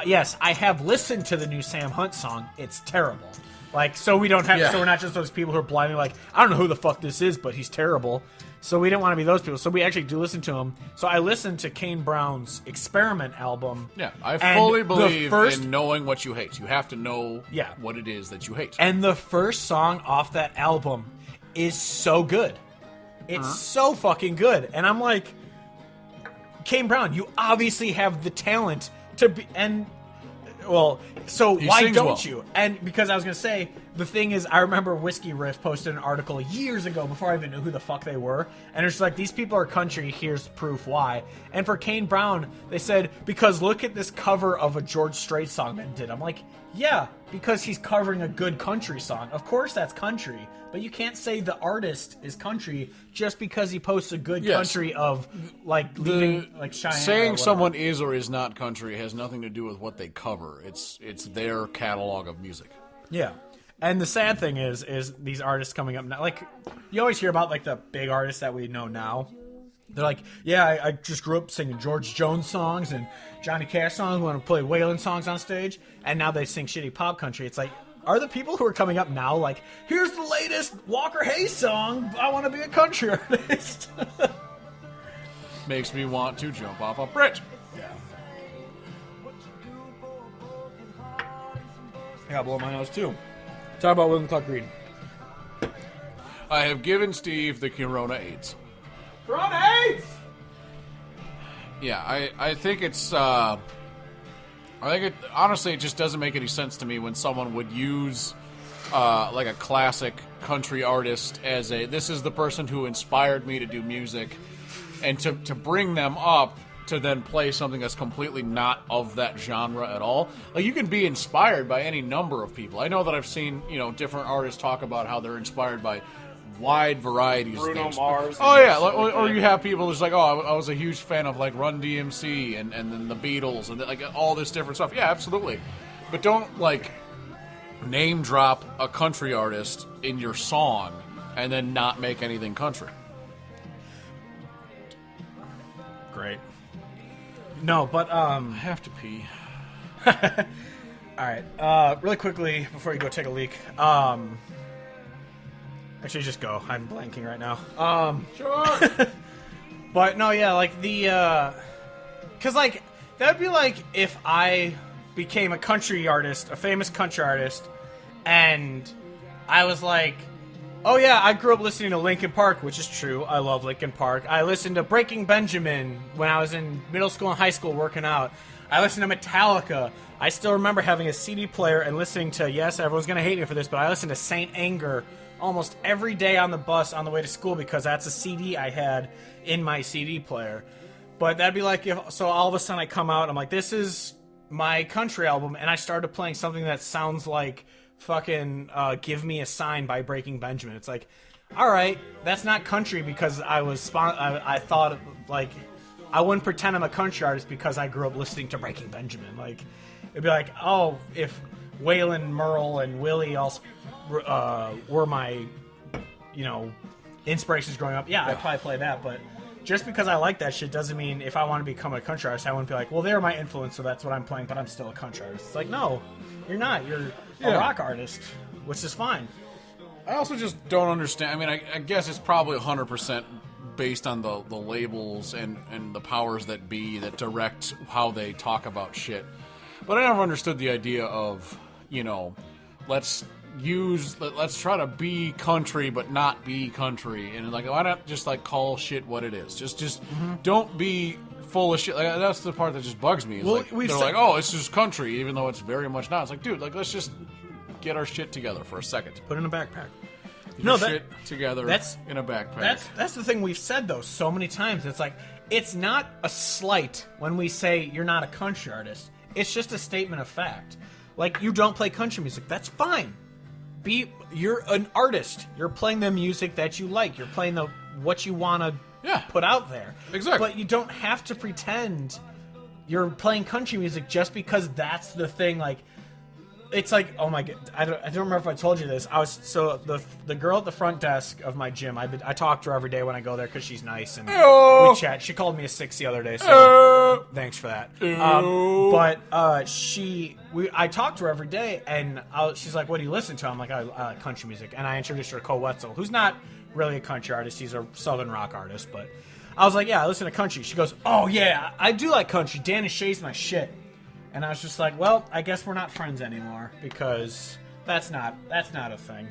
yes, I have listened to the new Sam Hunt song. It's terrible. Like, so we don't have, so we're not just those people who are blindly like, I don't know who the fuck this is, but he's terrible. So we didn't want to be those people. So we actually do listen to him. So I listened to Kane Brown's Experiment album. Yeah, I fully believe in knowing what you hate. You have to know what it is that you hate. And the first song off that album is so good. It's so fucking good. And I'm like, Kane Brown, you obviously have the talent to be, and... Well, so why don't you? And because I was going to say, the thing is, I remember Whiskey Riff posted an article years ago before I even knew who the fuck they were. And it's like, these people are country, here's proof why. And for Kane Brown, they said, because look at this cover of a George Strait song that he did. I'm like, yeah, because he's covering a good country song. Of course that's country. But you can't say the artist is country just because he posts a good country of, like, leaving, like, Cheyenne. Saying someone is or is not country has nothing to do with what they cover. It's their catalog of music. Yeah. And the sad thing is these artists coming up now, like, you always hear about, like, the big artists that we know now. They're like, yeah, I just grew up singing George Jones songs and Johnny Cash songs, want to play Waylon songs on stage, and now they sing shitty pop country. It's like, are the people who are coming up now like, here's the latest Walker Hayes song, I want to be a country artist? Makes me want to jump off a bridge. Yeah. I gotta blow my nose too. Talk about William Clark Reed. I have given Steve the Corona AIDS. Corona AIDS! Yeah, I think it's... honestly, it just doesn't make any sense to me when someone would use like a classic country artist as this is the person who inspired me to do music, and to bring them up to then play something that's completely not of that genre at all. Like, you can be inspired by any number of people. I know that I've seen, different artists talk about how they're inspired by wide varieties of things. Mars. Oh, yeah. Or you have people just like, I was a huge fan of, like, Run DMC and then the Beatles and, like, all this different stuff. Yeah, absolutely. But don't, like, name drop a country artist in your song and then not make anything country. great. No, but I have to pee. all right. Really quickly before you go take a leak. Actually, just go. I'm blanking right now. Sure. But no, yeah, like the, cause like that would be like if I became a country artist, a famous country artist, and I was like, oh yeah, I grew up listening to Linkin Park, which is true. I love Linkin Park. I listened to Breaking Benjamin when I was in middle school and high school working out. I listened to Metallica. I still remember having a CD player and listening to, yes, everyone's going to hate me for this, but I listened to Saint Anger almost every day on the bus on the way to school because that's a CD I had in my CD player. But that'd be like, so all of a sudden I come out, I'm like, this is my country album, and I started playing something that sounds like fucking Give Me a Sign by Breaking Benjamin. It's like, all right, that's not country because I thought, like, I wouldn't pretend I'm a country artist because I grew up listening to Breaking Benjamin. Like, it'd be like, oh, if Waylon, Merle, and Willie all were my, inspirations growing up, yeah, I'd probably play that. But just because I like that shit doesn't mean if I want to become a country artist, I wouldn't be like, well, they're my influence, so that's what I'm playing, but I'm still a country artist. It's like, no, you're not. You're a rock artist, which is fine. I also just don't understand. I mean, I guess it's probably 100% based on the labels and the powers that be that direct how they talk about shit. But I never understood the idea of, let's try to be country but not be country, and like, why not just like call shit what it is? Just don't be full of shit. Like, that's the part that just bugs me. Well, like, they're like, oh, it's just country, even though it's very much not. It's like, dude, like, let's just get our shit together for a second. Put it in a backpack. Shit together in a backpack. That's the thing we've said though so many times. It's like, it's not a slight when we say you're not a country artist. It's just a statement of fact. Like, you don't play country music. That's fine. You're an artist. You're playing the music that you like. You're playing what you want to put out there. Exactly. But you don't have to pretend you're playing country music just because that's the thing. Like, it's like, oh my god, I don't remember if I told you this. The girl at the front desk of my gym, I talk to her every day when I go there because she's nice and we chat. She called me a 6 the other day, so thanks for that. I talk to her every day, and she's like, "What do you listen to?" I'm like, "I like country music," and I introduced her to Cole Wetzel, who's not really a country artist. He's a southern rock artist, but I was like, "Yeah, I listen to country." She goes, "Oh yeah, I do like country. Dan and Shay's my shit." And I was just like, well, I guess we're not friends anymore because that's not a thing.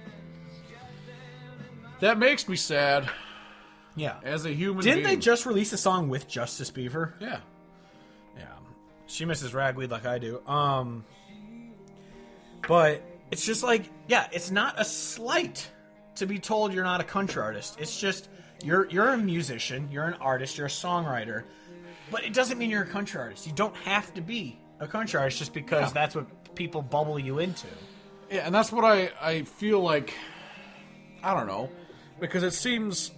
That makes me sad. Yeah. As a human Didn't being. they just release a song with Justice Beaver? Yeah. Yeah. She misses ragweed like I do. But it's just like, yeah, it's not a slight to be told you're not a country artist. It's just you're a musician, you're an artist, you're a songwriter, but it doesn't mean you're a country artist. You don't have to be a country artist just because that's what people bubble you into. Yeah, and that's what I feel like. I don't know, because it seems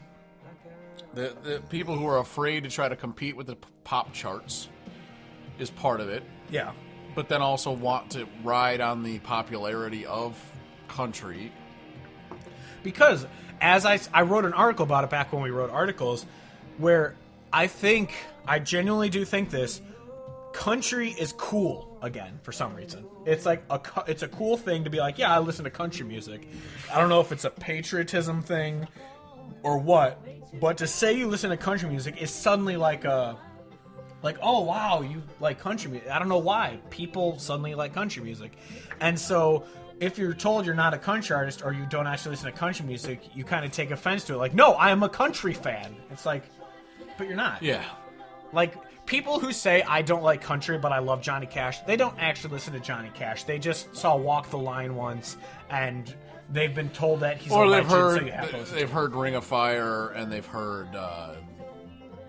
the people who are afraid to try to compete with the pop charts is part of it. Yeah. But then also want to ride on the popularity of country. Because as I wrote an article about it back when we wrote articles, where I genuinely do think this. Country is cool again for some reason. It's like it's a cool thing to be like, yeah, I listen to country music. I don't know if it's a patriotism thing or what, but to say you listen to country music is suddenly like oh wow, you like country music. I don't know why people suddenly like country music, and so if you're told you're not a country artist or you don't actually listen to country music, you kind of take offense to it. Like, no, I am a country fan. It's like, but you're not. Yeah. Like, people who say, I don't like country, but I love Johnny Cash, they don't actually listen to Johnny Cash. They just saw Walk the Line once, and they've been told that he's a legend, so you have to listen to him. They've heard Ring of Fire, and they've heard, I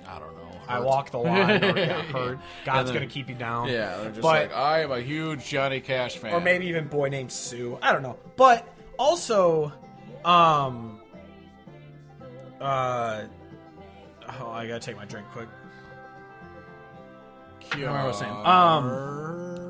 don't know. I Walk the Line, or heard God's Gonna Keep You Down. Yeah, they're just like, I am a huge Johnny Cash fan. Or maybe even Boy Named Sue. I don't know. But also, oh, I gotta take my drink quick. I don't know what I was saying.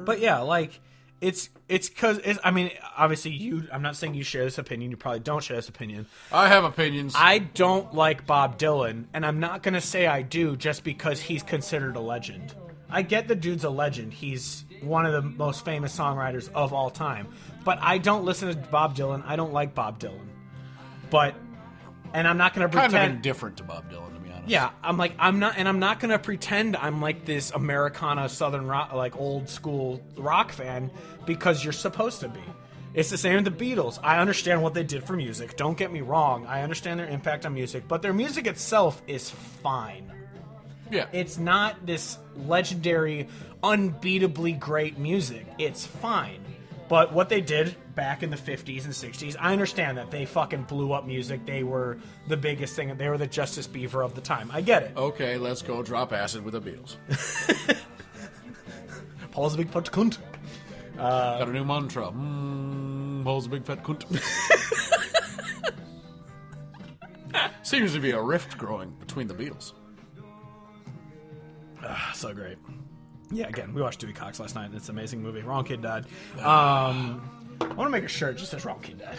But yeah, like, It's because I mean, obviously I'm not saying you share this opinion. You probably don't share this opinion. I have opinions. I don't like Bob Dylan, and I'm not gonna say I do just because he's considered a legend. I get the dude's a legend. He's one of the most famous songwriters of all time. But I don't listen to Bob Dylan. I don't like Bob Dylan. And I'm not gonna pretend. Kind of indifferent to Bob Dylan, to be honest. Yeah, I'm not gonna pretend I'm like this Americana Southern rock, like old school rock fan, because you're supposed to be. It's the same with the Beatles. I understand what they did for music. Don't get me wrong. I understand their impact on music, but their music itself is fine. Yeah. It's not this legendary, unbeatably great music. It's fine. But what they did back in the 50s and 60s, I understand that they fucking blew up music. They were the biggest thing. They were the Justice Beaver of the time. I get it. Okay, let's go drop acid with the Beatles. Paul's a big fat cunt. Got a new mantra. Paul's a big fat cunt. Seems to be a rift growing between the Beatles. So great. Yeah, again, we watched Dewey Cox last night. It's an amazing movie. Wrong Kid Died. I want to make a shirt just says Wrong Kid Died.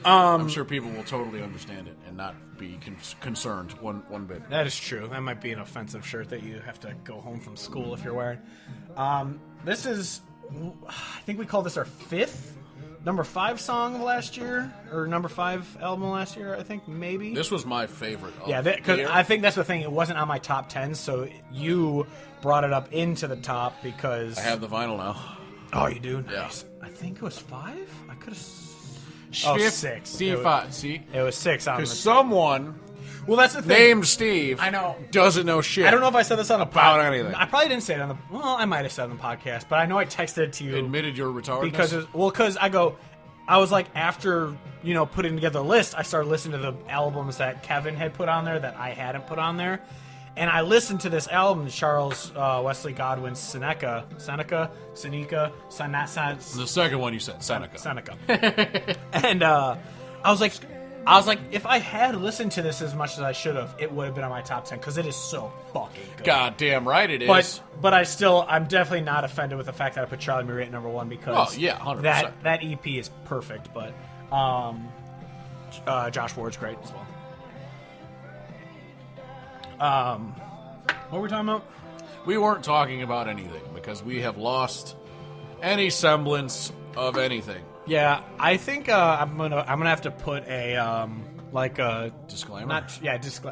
I'm sure people will totally understand it and not be concerned one bit. That is true. That might be an offensive shirt that you have to go home from school if you're wearing. This is, I think we call this our number 5 song of last year, or number 5 album last year, I think, maybe. This was my favorite. Yeah, because I think that's the thing. It wasn't on my top 10, so you brought it up into the top because... I have the vinyl now. Oh, you do? Nice. Yeah. I think it was 5? I could have... 6. See? It was 6 on the... Because someone... Well, that's the thing. Named Steve. I know. Doesn't know shit. I don't know if I said this on a About anything. I probably didn't say it on the... Well, I might have said it on the podcast, but I know I texted it to you. Admitted your retardedness? Because I was like, after, putting together a list, I started listening to the albums that Kevin had put on there that I hadn't put on there. And I listened to this album, Charles Wesley Godwin's Seneca. The second one you said, Seneca. And I was like, if I had listened to this as much as I should have, it would have been on my top 10 because it is so fucking good. Goddamn right it is. But I'm definitely not offended with the fact that I put Charlie Murray at number 1 because 100%. that EP is perfect. But Josh Ward's great as well. What were we talking about? We weren't talking about anything because we have lost any semblance of anything. Yeah, I think I'm gonna have to put a disclaimer. I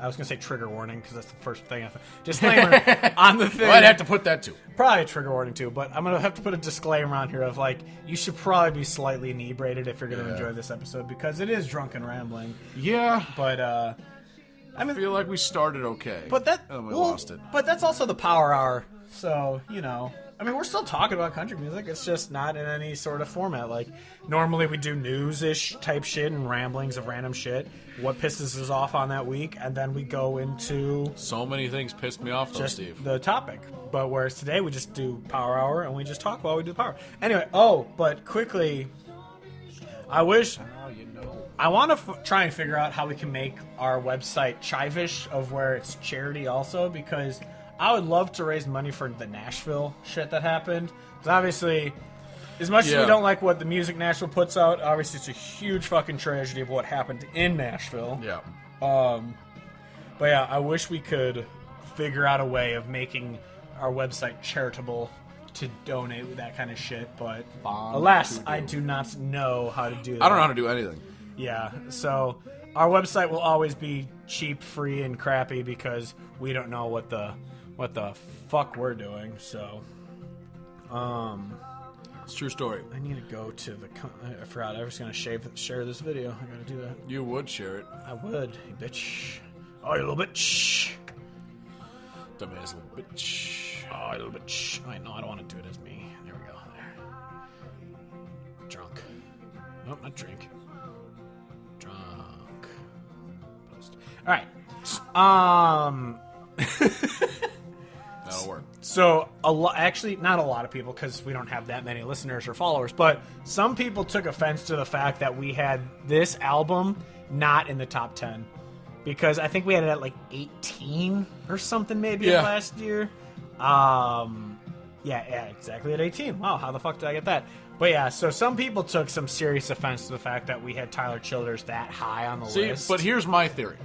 was gonna say trigger warning because that's the first thing. Disclaimer on the thing. I'd have to put that too. Probably a trigger warning too, but I'm gonna have to put a disclaimer on here of you should probably be slightly inebriated if you're gonna enjoy this episode because it is drunken rambling. Yeah, but I feel like we started okay, but we lost it. But that's also the Power Hour, so we're still talking about country music. It's just not in any sort of format. Like, normally we do news-ish type shit and ramblings of random shit. What pisses us off on that week, and then we go into... So many things pissed me off, though, just Steve. The topic. But whereas today we just do Power Hour, and we just talk while we do Power. Anyway, but quickly, I wish... I want to try and figure out how we can make our website chivish of where it's charity also, because... I would love to raise money for the Nashville shit that happened. Because obviously, as much as we don't like what the music Nashville puts out, obviously it's a huge fucking tragedy of what happened in Nashville. Yeah. But yeah, I wish we could figure out a way of making our website charitable to donate with that kind of shit. But alas, I do not know how to do that. I don't know how to do anything. Yeah, so our website will always be cheap, free, and crappy because we don't know what the fuck we're doing, so it's a true story. I need to go to I forgot I was gonna share this video. I gotta do that. You would share it. I would, you bitch. Oh, you little bitch. Dumbass little bitch. Oh, you little bitch. I know, I don't want to do it as me. There we go. There. Drunk. Nope, not drink. Drunk. Post. Alright. That'll work. So, actually, not a lot of people, because we don't have that many listeners or followers, but some people took offense to the fact that we had this album not in the top 10. Because I think we had it at 18 or something maybe last year. Yeah, exactly at 18. Wow, how the fuck did I get that? But yeah, so some people took some serious offense to the fact that we had Tyler Childers that high on the list. But here's my theory.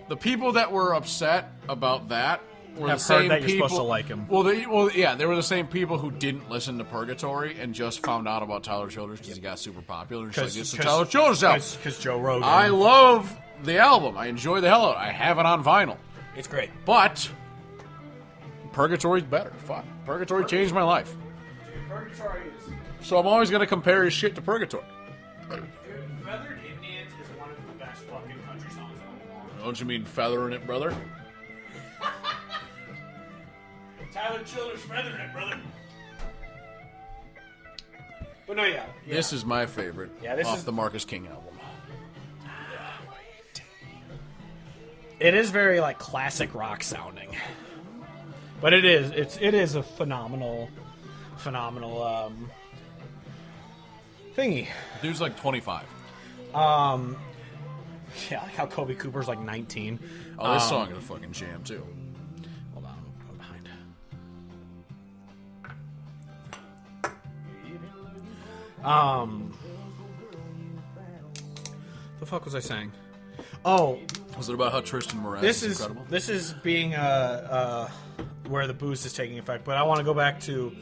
The people that were upset about that were Have the same heard that you're people, supposed to like him. Well, yeah, they were the same people who didn't listen to Purgatory and just found out about Tyler Childers because he got super popular. It's like, it's the Tyler Childers album. Because Joe Rogan. I love the album. I enjoy the hell out of it. I have it on vinyl. It's great. But Purgatory's better. Fuck. Purgatory changed my life. Purgatory is... So I'm always going to compare his shit to Purgatory. Dude, Feathered Indians is one of the best fucking country songs in a long time. Don't you mean feathering it, brother? Tyler Childers feathering it, brother. But no, yeah. This is my favorite off the Marcus King album. It is very like classic rock sounding, but it is a phenomenal thingy. Dude's like 25. Yeah, like how Kobe Cooper's like 19. Oh, this song is a fucking jam too. Hold on, I'm behind. The fuck was I saying? Oh, was it about how Tristan Moran this is incredible? This is being where the boost is taking effect. But I want to go back to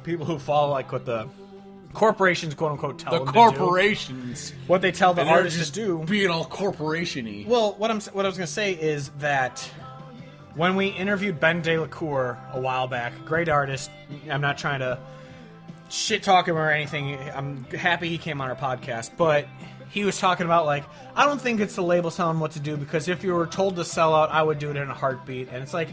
people who follow like what the corporations, quote unquote, tell them to do. Corporations, what they tell the artists to do, being all corporation-y. Well, what I was going to say is that when we interviewed Ben DeLaCour a while back, great artist. I'm not trying to shit talk him or anything. I'm happy he came on our podcast, but he was talking about, like, I don't think it's the label telling what to do, because if you were told to sell out, I would do it in a heartbeat. And it's like,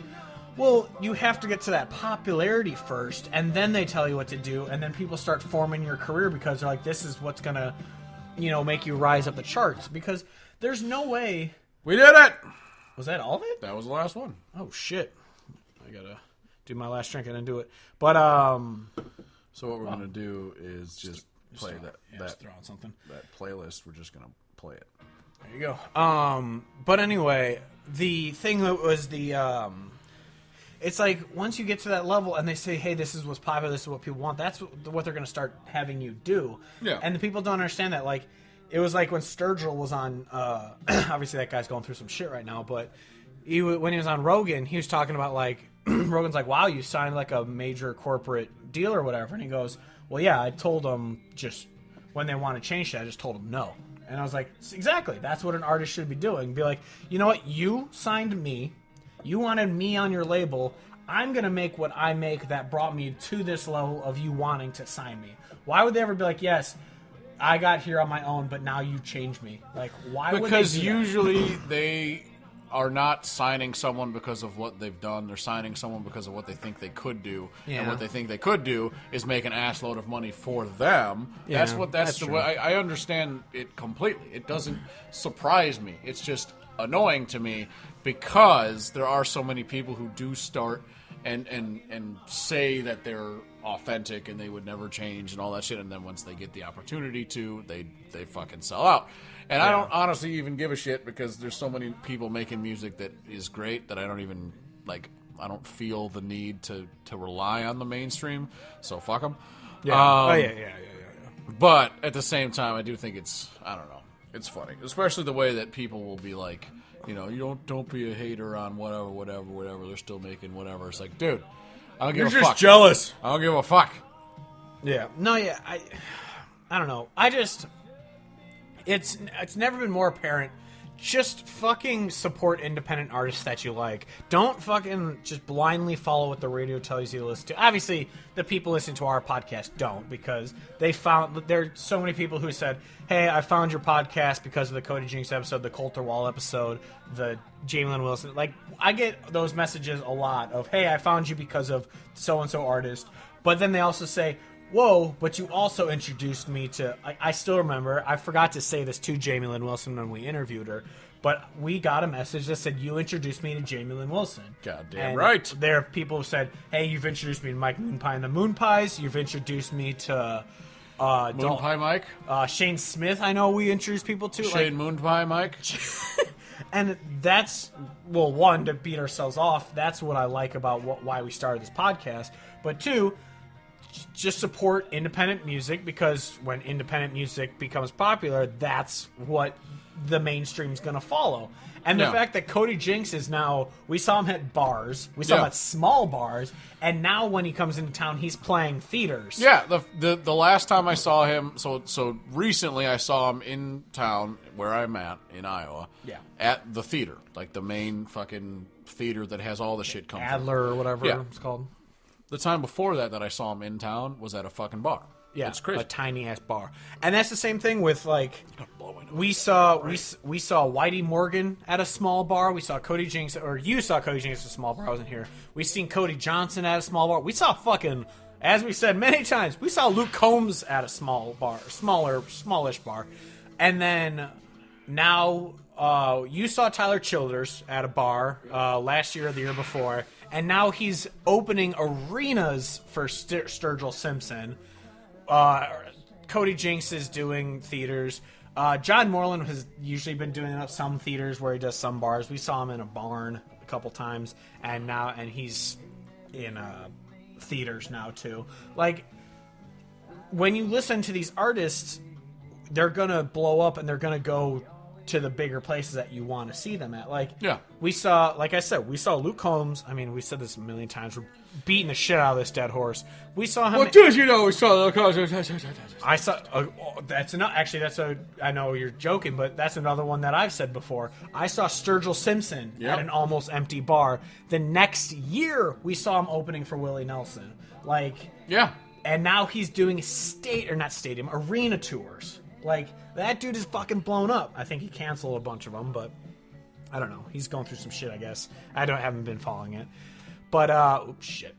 well, you have to get to that popularity first, and then they tell you what to do, and then people start forming your career because they're like, this is what's going to, make you rise up the charts. Because there's no way... We did it! Was that all of it? That was the last one. Oh, shit. I got to do my last drink and then do it. But, So what we're going to do is just play just throw out something. That playlist. We're just going to play it. There you go. But anyway, the thing that was it's like once you get to that level and they say, hey, this is what's popular, this is what people want, that's what they're going to start having you do. Yeah. And the people don't understand that. Like, it was like when Sturgill was on, obviously that guy's going through some shit right now, but when he was on Rogan, he was talking about, like, Rogan's like, wow, you signed like a major corporate deal or whatever. And he goes, well, yeah, I told them just when they want to change it, I just told them no. And I was like, exactly, that's what an artist should be doing. Be like, you know what, you signed me. You wanted me on your label. I'm going to make what I make that brought me to this level of you wanting to sign me. Why would they ever be like, yes, I got here on my own, but now you changed me? Like, why would they do that? Because usually they are not signing someone because of what they've done. They're signing someone because of what they think they could do. Yeah. And what they think they could do is make an assload of money for them. Yeah, that's the way. I understand it completely. It doesn't surprise me. It's just annoying to me because there are so many people who do start and say that they're authentic and they would never change and all that shit, and then once they get the opportunity to, they fucking sell out. And I don't honestly even give a shit because there's so many people making music that is great that I don't even, like, I don't feel the need to rely on the mainstream, so fuck them. Yeah. Yeah. But at the same time, I do think it's, I don't know, it's funny. Especially the way that people will be like, you don't be a hater on whatever. They're still making whatever. It's like, dude, I don't give a fuck. You're just jealous. I don't give a fuck. Yeah. No, yeah. I don't know. It's never been more apparent. Just fucking support independent artists that you like. Don't fucking just blindly follow what the radio tells you to listen to. Obviously, the people listening to our podcast don't, because there's so many people who said, hey, I found your podcast because of the Cody Jinks episode, the Coulter Wall episode, the Jamie Lynn Wilson. Like, I get those messages a lot of, hey, I found you because of so-and-so artist. But then they also say, whoa, but you also introduced me to... I still remember, I forgot to say this to Jamie Lynn Wilson when we interviewed her, but we got a message that said, you introduced me to Jamie Lynn Wilson. Goddamn right. There are people who said, hey, you've introduced me to Mike Moonpie and the Moonpies, you've introduced me to... Moonpie Mike? Shane Smith, I know we introduced people to. Shane Moonpie Mike? And that's, well, one, to beat ourselves off, that's what I like about why we started this podcast. But two, just support independent music, because when independent music becomes popular, that's what the mainstream's going to follow. And the fact that Cody Jinks is now, we saw him at bars, we saw him at small bars, and now when he comes into town, he's playing theaters. Yeah, the last time I saw him, so recently I saw him in town where I'm at in Iowa. Yeah. At the theater, like the main fucking theater that has all the shit come Adler or whatever it's called. The time before that I saw him in town was at a fucking bar. Yeah, it's crazy. A tiny ass bar, and that's the same thing with like we saw Whitey Morgan at a small bar. We saw Cody Jinks, or you saw Cody Jinks at a small bar. I wasn't here. We seen Cody Johnson at a small bar. We saw fucking, as we said many times, we saw Luke Combs at a small bar, smallish bar, and then now you saw Tyler Childers at a bar last year or the year before, and now he's opening arenas for Sturgill Simpson. Cody Jinks is doing theaters. John Moreland has usually been doing some theaters where he does some bars. We saw him in a barn a couple times, and he's in theaters now too. Like, when you listen to these artists, they're gonna blow up and they're gonna go to the bigger places that you want to see them at. Like, we saw, like I said, we saw Luke Combs. I mean, we said this a million times. We're beating the shit out of this dead horse. We saw him. Well, did you know we saw Luke Combs? I saw. I know you're joking, but that's another one that I've said before. I saw Sturgill Simpson at an almost empty bar. The next year, we saw him opening for Willie Nelson. And now he's doing arena tours. Like, that dude is fucking blown up. I think he canceled a bunch of them, but I don't know. He's going through some shit, I guess. Haven't been following it. But, shit.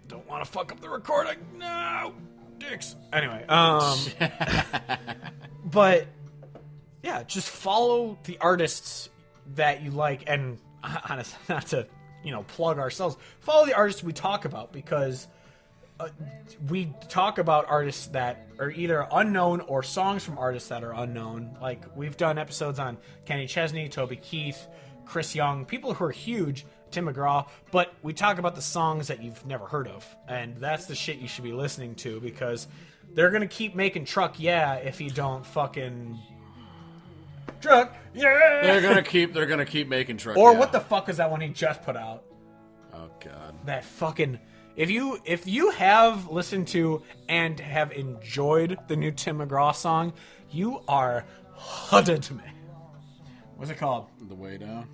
Don't want to fuck up the recording. No! Dicks. Anyway, but, yeah, just follow the artists that you like, and honestly, not to, plug ourselves, follow the artists we talk about, because we talk about artists that are either unknown or songs from artists that are unknown. Like, we've done episodes on Kenny Chesney, Toby Keith, Chris Young, people who are huge, Tim McGraw, but we talk about the songs that you've never heard of, and that's the shit you should be listening to, because they're gonna keep making Truck Yeah if you don't fucking Truck Yeah. They're gonna keep making Truck Or Yeah. what the fuck is that one he just put out? Oh god. That fucking, if you have listened to and have enjoyed the new Tim McGraw song, you are hudded to me. What's it called? The Way Down.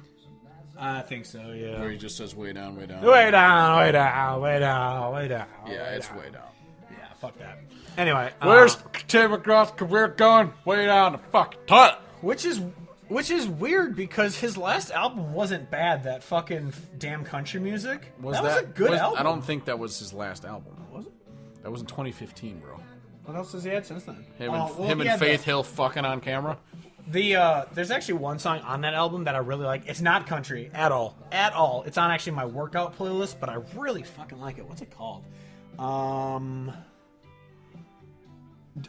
I think so, yeah. Where he just says way down, way down. Way down, way down, way down, way down. Yeah, it's way down. Yeah, fuck that. Anyway, where's Tim McGraw's career going? Way down the fucking toilet. Which is weird, because his last album wasn't bad. That fucking damn country music. Was a good album. I don't think that was his last album. Was it? That was in 2015, bro. What else has he had since then? Him and Faith Hill fucking on camera. There's actually one song on that album that I really like. It's not country at all. It's on actually my workout playlist, but I really fucking like it. What's it called?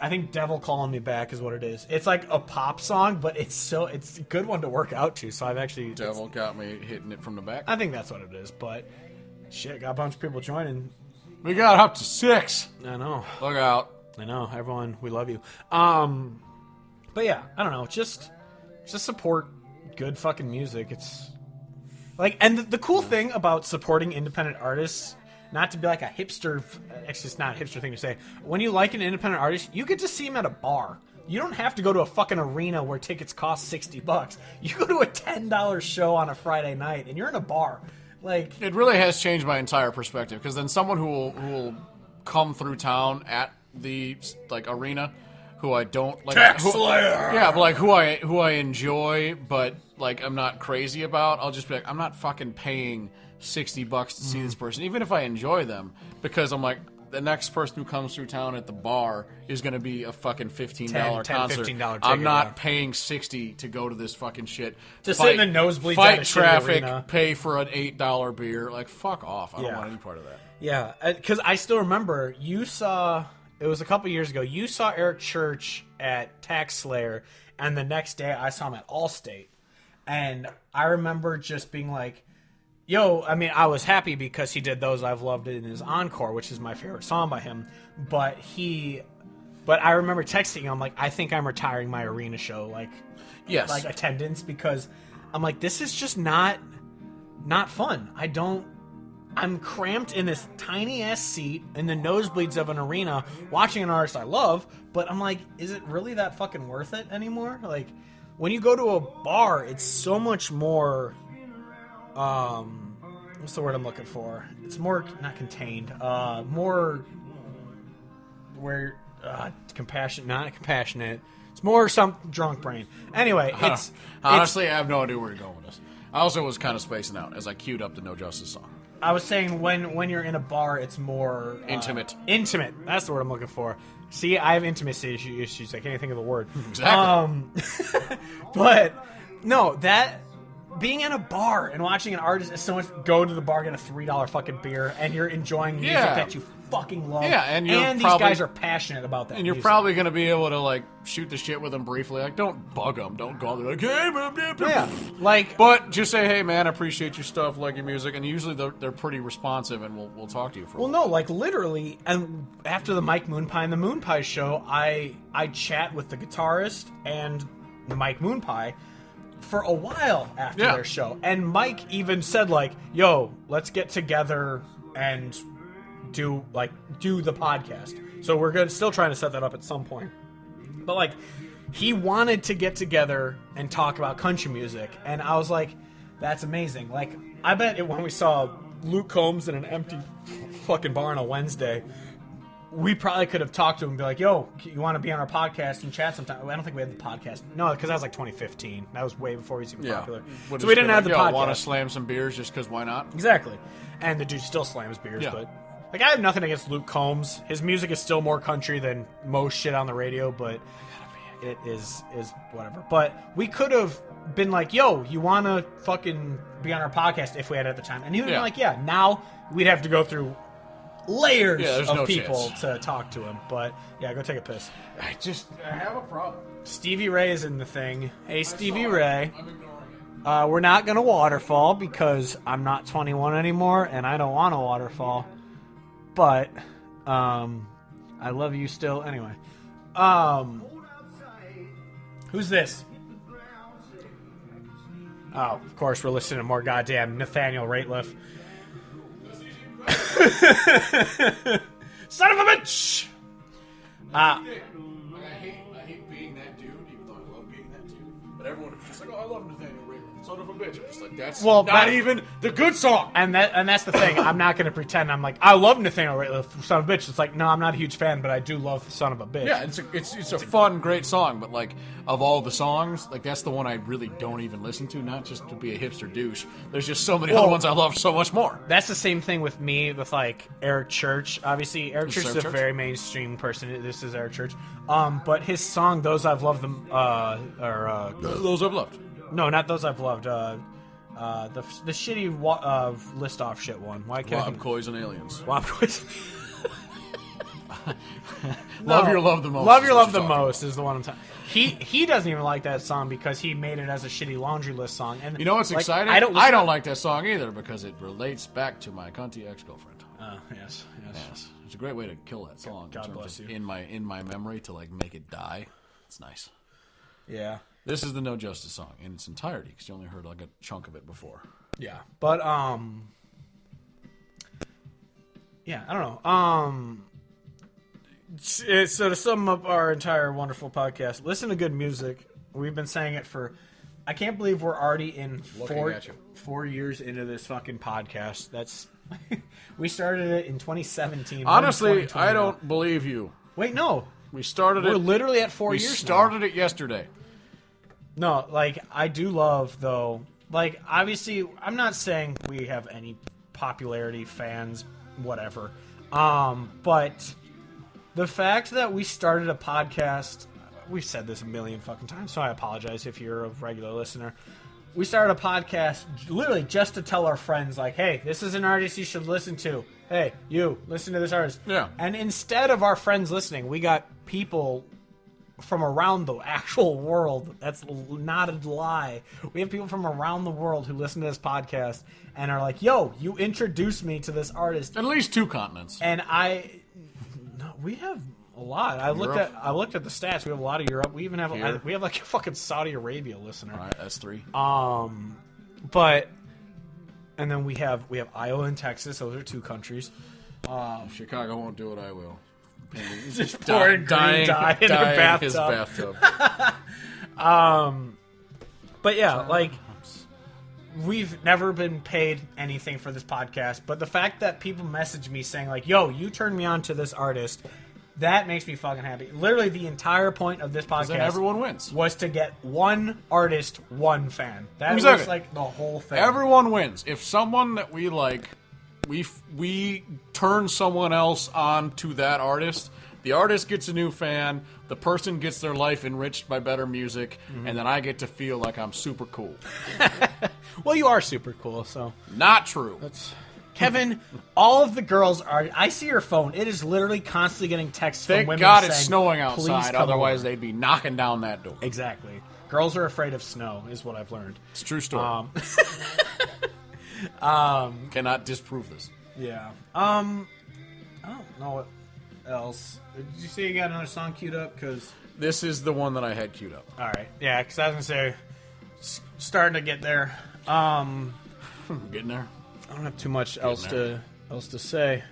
I think Devil Calling Me Back is what it is. It's like a pop song, but it's a good one to work out to. So I've actually Devil got me hitting it from the back. I think that's what it is, but shit, got a bunch of people joining. We got up to 6. I know. Look out. I know, everyone, we love you. But yeah, I don't know, just support good fucking music. It's like, and the cool thing about supporting independent artists, not to be like a hipster, it's just not a hipster thing to say. When you like an independent artist, you get to see him at a bar. You don't have to go to a fucking arena where tickets cost $60. You go to a $10 show on a Friday night, and you're in a bar. Like, it really has changed my entire perspective, because then someone who will come through town at the arena, who I don't like, but like who I enjoy, but like I'm not crazy about. I'll just be like, I'm not fucking paying $60 to see this person, even if I enjoy them, because I'm like, the next person who comes through town at the bar is going to be a fucking $15 concert. $15 ticket, I'm not paying $60 to go to this fucking shit. To sit in the nosebleeds, fight at a traffic, arena. Pay for an $8 beer. Like, fuck off. I don't want any part of that. Yeah, because I still remember you saw. It was a couple years ago. You saw Eric Church at Tax Slayer, and the next day I saw him at Allstate. And I remember just being like, yo, I mean, I was happy because he did Those I've Loved in his encore, which is my favorite song by him. But I remember texting him, like, I think I'm retiring my arena show, like attendance, because I'm like, this is just not fun. I'm cramped in this tiny ass seat in the nosebleeds of an arena watching an artist I love, but I'm like, is it really that fucking worth it anymore? Like, when you go to a bar, it's so much more, what's the word I'm looking for? It's more, not contained, more, where, compassionate, not compassionate. It's more some drunk brain. Anyway, honestly, I have no idea where you're going with this. I also was kind of spacing out as I queued up the No Justice song. I was saying when you're in a bar, it's more... intimate. Intimate. That's the word I'm looking for. See, I have intimacy issues. I can't think of the word. Exactly. But, no, that... Being in a bar and watching an artist is so much... Go to the bar, get a $3 fucking beer, and you're enjoying music that you fucking love. Yeah, and these guys are passionate about that. And you're probably going to be able to, like, shoot the shit with them briefly. Like, don't bug them. Don't go there like, hey, man. Yeah, like... But just say, hey, man, I appreciate your stuff, like your music. And usually they're pretty responsive, and we'll talk to you for a while. Well, no, like, literally, and after the Mike Moonpie and the Moonpie show, I chat with the guitarist and Mike Moonpie for a while after their show. And Mike even said, like, yo, let's get together and do the podcast. So we're still trying to set that up at some point. But, like, he wanted to get together and talk about country music. And I was like, that's amazing. Like, I bet when we saw Luke Combs in an empty fucking bar on a Wednesday, we probably could have talked to him and be like, yo, you want to be on our podcast and chat sometime? I don't think we had the podcast. No, because that was like 2015. That was way before he was even popular. So we didn't have the podcast. Want to slam some beers just because why not? Exactly. And the dude still slams beers, but... Like, I have nothing against Luke Combs. His music is still more country than most shit on the radio, but it is whatever. But we could have been like, yo, you want to fucking be on our podcast if we had it at the time. And he would have been like, yeah, now we'd have to go through layers of people to talk to him. But, yeah, go take a piss. I have a problem. Stevie Ray is in the thing. Hey, Stevie Ray. I'm ignoring it. We're not going to waterfall because I'm not 21 anymore, and I don't want to waterfall. But, I love you still. Anyway. Who's this? Oh, of course, we're listening to more goddamn Nathaniel Rateliff. Son of a bitch! I hate being that dude, even though I love being that dude. But everyone was just like, oh, I love Nathaniel Rateliff. Son of a bitch. I'm just like, that's not even the good song. And that's the thing. I'm not going to pretend I'm like, I love Nathaniel Rateliff, Son of a Bitch. It's like, no, I'm not a huge fan, but I do love Son of a Bitch. Yeah, it's a fun, great song. But, like, of all the songs, like, that's the one I really don't even listen to, not just to be a hipster douche. There's just so many other ones I love so much more. That's the same thing with me with, like, Eric Church. Obviously, Eric Church is a very mainstream person. This is Eric Church. But his song, Those I've Loved Them, Those I've Loved. No, not Those I've Loved. The shitty list off shit one. Why can't Lob Coys and Aliens. Lob Coys. Love Your Love the Most. Love Your Love the Most is the one I'm talking. He doesn't even like that song because he made it as a shitty laundry list song. And you know what's exciting? I don't like that song either because it relates back to my cunty ex-girlfriend. Yes. It's a great way to kill that song. God bless you. In my memory to like make it die. It's nice. Yeah. This is the No Justice song in its entirety because you only heard like a chunk of it before. Yeah, but yeah, I don't know. So to sum up our entire wonderful podcast, listen to good music. We've been saying it for. I can't believe we're already in 4 years into this fucking podcast. That's we started it in 2017. Honestly, I don't believe you. Wait, no. We started We're literally at 4 years. We started it yesterday. No, like, I do love, though, like, obviously, I'm not saying we have any popularity, fans, whatever, but the fact that we started a podcast, we've said this a million fucking times, so I apologize if you're a regular listener. We started a podcast literally just to tell our friends, like, hey, this is an artist you should listen to. Hey, you, listen to this artist. Yeah. And instead of our friends listening, we got people from around the actual world. That's not a lie. We have people from around the world who listen to this podcast and are like, "Yo, you introduced me to this artist." At least 2 continents. And we have a lot. I looked at the stats. We have a lot of Europe. We even have we have like a fucking Saudi Arabia listener. All right, that's 3. But and then we have Iowa and Texas. Those are 2 countries. If Chicago won't do it, I will. Just pouring green dye in their bathtub. His bathtub. But yeah, like, we've never been paid anything for this podcast, but the fact that people message me saying like, "Yo, you turned me on to this artist," that makes me fucking happy. Literally, the entire point of this podcast, then everyone wins, was to get one artist, one fan. That was like the whole thing. Everyone wins. If someone that we like, we turn someone else on to that artist, the artist gets a new fan, the person gets their life enriched by better music, and then I get to feel like I'm super cool. Well, you are super cool, so. Not true. Kevin, all of the girls are. I see your phone. It is literally constantly getting texts from women. Thank God saying, it's snowing outside. Otherwise, over. they'd be knocking down that door. Exactly. Girls are afraid of snow, is what I've learned. It's a true story. Cannot disprove this. Yeah. I don't know what else. Did you say you got another song queued up? Because this is the one that I had queued up. All right. Yeah, because I was gonna say, starting to get there. Getting there. I don't have too much else to say.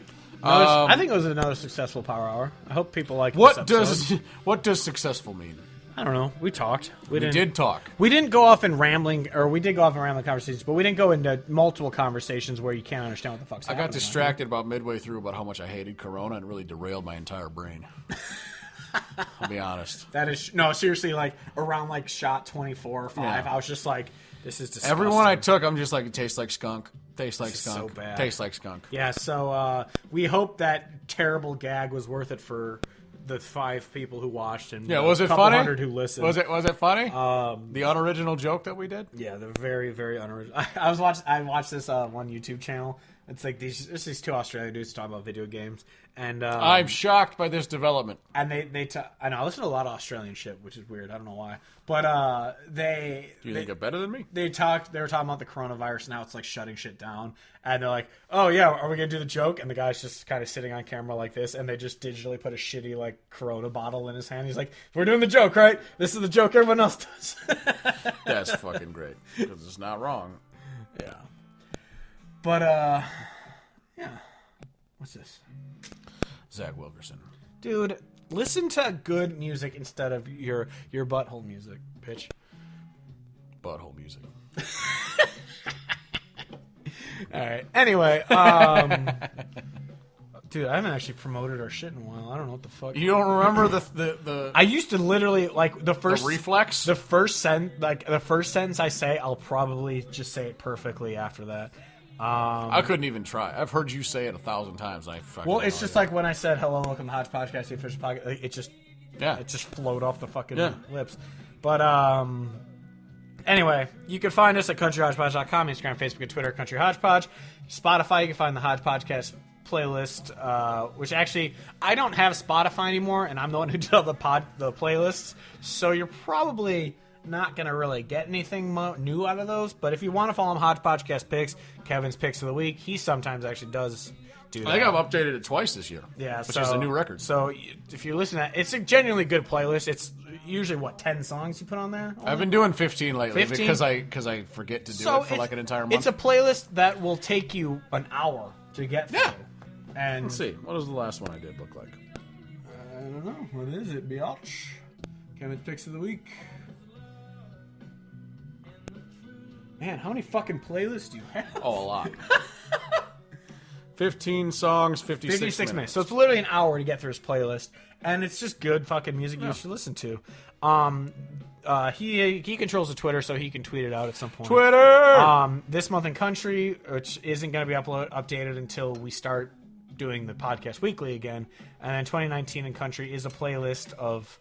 I think it was another successful Power Hour. I hope people like this episode. What does successful mean? I don't know. We talked. We did talk. We didn't go off in rambling, or we did go off in rambling conversations, but we didn't go into multiple conversations where you can't understand what the fuck's happening. I got distracted about midway through about how much I hated Corona and really derailed my entire brain. I'll be honest. That is no, seriously. Like around like shot 24 or 5, I was just like, "This is disgusting." Everyone I took, I'm just like, it tastes like skunk. Tastes like skunk. So bad. Tastes like skunk. Yeah. So we hope that terrible gag was worth it for the 5 people who watched and was it couple funny? 100 who listened. Was it funny? The unoriginal joke that we did. Yeah, the very very unoriginal. I watched this one YouTube channel. It's like these 2 Australian dudes talking about video games, and I'm shocked by this development. And I know I listen to a lot of Australian shit, which is weird. I don't know why, but they. Do you think you're better than me? They were talking about the coronavirus and how it's like shutting shit down, and they're like, "Oh yeah, are we gonna do the joke?" And the guy's just kind of sitting on camera like this, and they just digitally put a shitty like Corona bottle in his hand. He's like, "We're doing the joke, right? This is the joke everyone else does." That's fucking great because it's not wrong. Yeah. But, yeah. What's this? Zach Wilkerson. Dude, listen to good music instead of your butthole music, bitch. Butthole music. Alright. Anyway, dude, I haven't actually promoted our shit in a while. I don't know what the fuck. You don't remember the I used to literally, like, the reflex? The first sentence I say, I'll probably just say it perfectly after that. I couldn't even try. I've heard you say it 1,000 times. It's just like when I said hello and welcome to Hodge Podcast, the official podcast. It just flowed off the fucking lips. But anyway, you can find us at countryhodgepodge.com, Instagram, Facebook, and Twitter, Country Hodgepodge. Spotify, you can find the Hodge Podcast playlist, which actually I don't have Spotify anymore, and I'm the one who did all the playlists. So you're probably not going to really get anything new out of those, but if you want to follow him, Hodge Podcast Picks, Kevin's Picks of the Week, he sometimes actually does do that. I think I've updated it twice this year. Yeah, which is a new record. So if you listen to that, it's a genuinely good playlist. It's usually, 10 songs you put on there? I've been doing 15 lately because I forget to do it for like an entire month. It's a playlist that will take you an hour to get through. Yeah. And let's see. What does the last one I did look like? I don't know. What is it, biatch? Kevin's Picks of the Week. Man, how many fucking playlists do you have? Oh, a lot. 15 songs, 56 minutes. So it's literally an hour to get through his playlist, and it's just good fucking music you should listen to. He controls the Twitter, so he can tweet it out at some point. Twitter! This Month in Country, which isn't going to be updated until we start doing the podcast weekly again, and then 2019 in Country is a playlist of...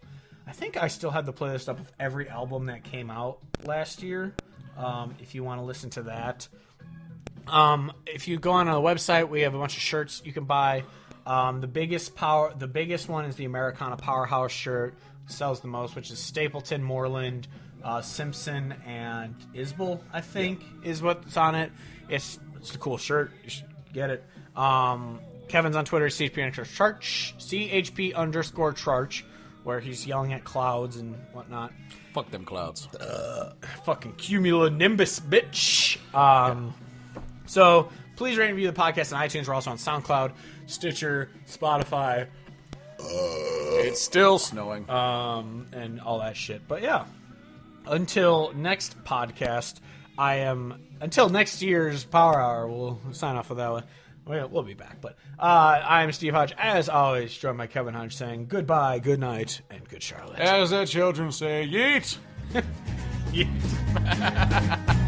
I think I still have the playlist up of every album that came out last year. If you want to listen to that. If you go on our website, we have a bunch of shirts you can buy. The biggest one is the Americana Powerhouse shirt. sells the most, which is Stapleton, Moreland, Simpson, and Isbell, I think, is what's on it. It's a cool shirt. You should get it. Kevin's on Twitter, CHP_Charch, where he's yelling at clouds and whatnot. Fuck them clouds. Fucking cumulonimbus, bitch. So please rate and review the podcast on iTunes. We're also on SoundCloud, Stitcher, Spotify. It's still snowing. And all that shit. But yeah, until next podcast, until next year's Power Hour, we'll sign off with that one. We'll be back. But I'm Steve Hodge, as always, joined by Kevin Hodge, saying goodbye, good night, and good Charlotte. As the children say, yeet! Yeet.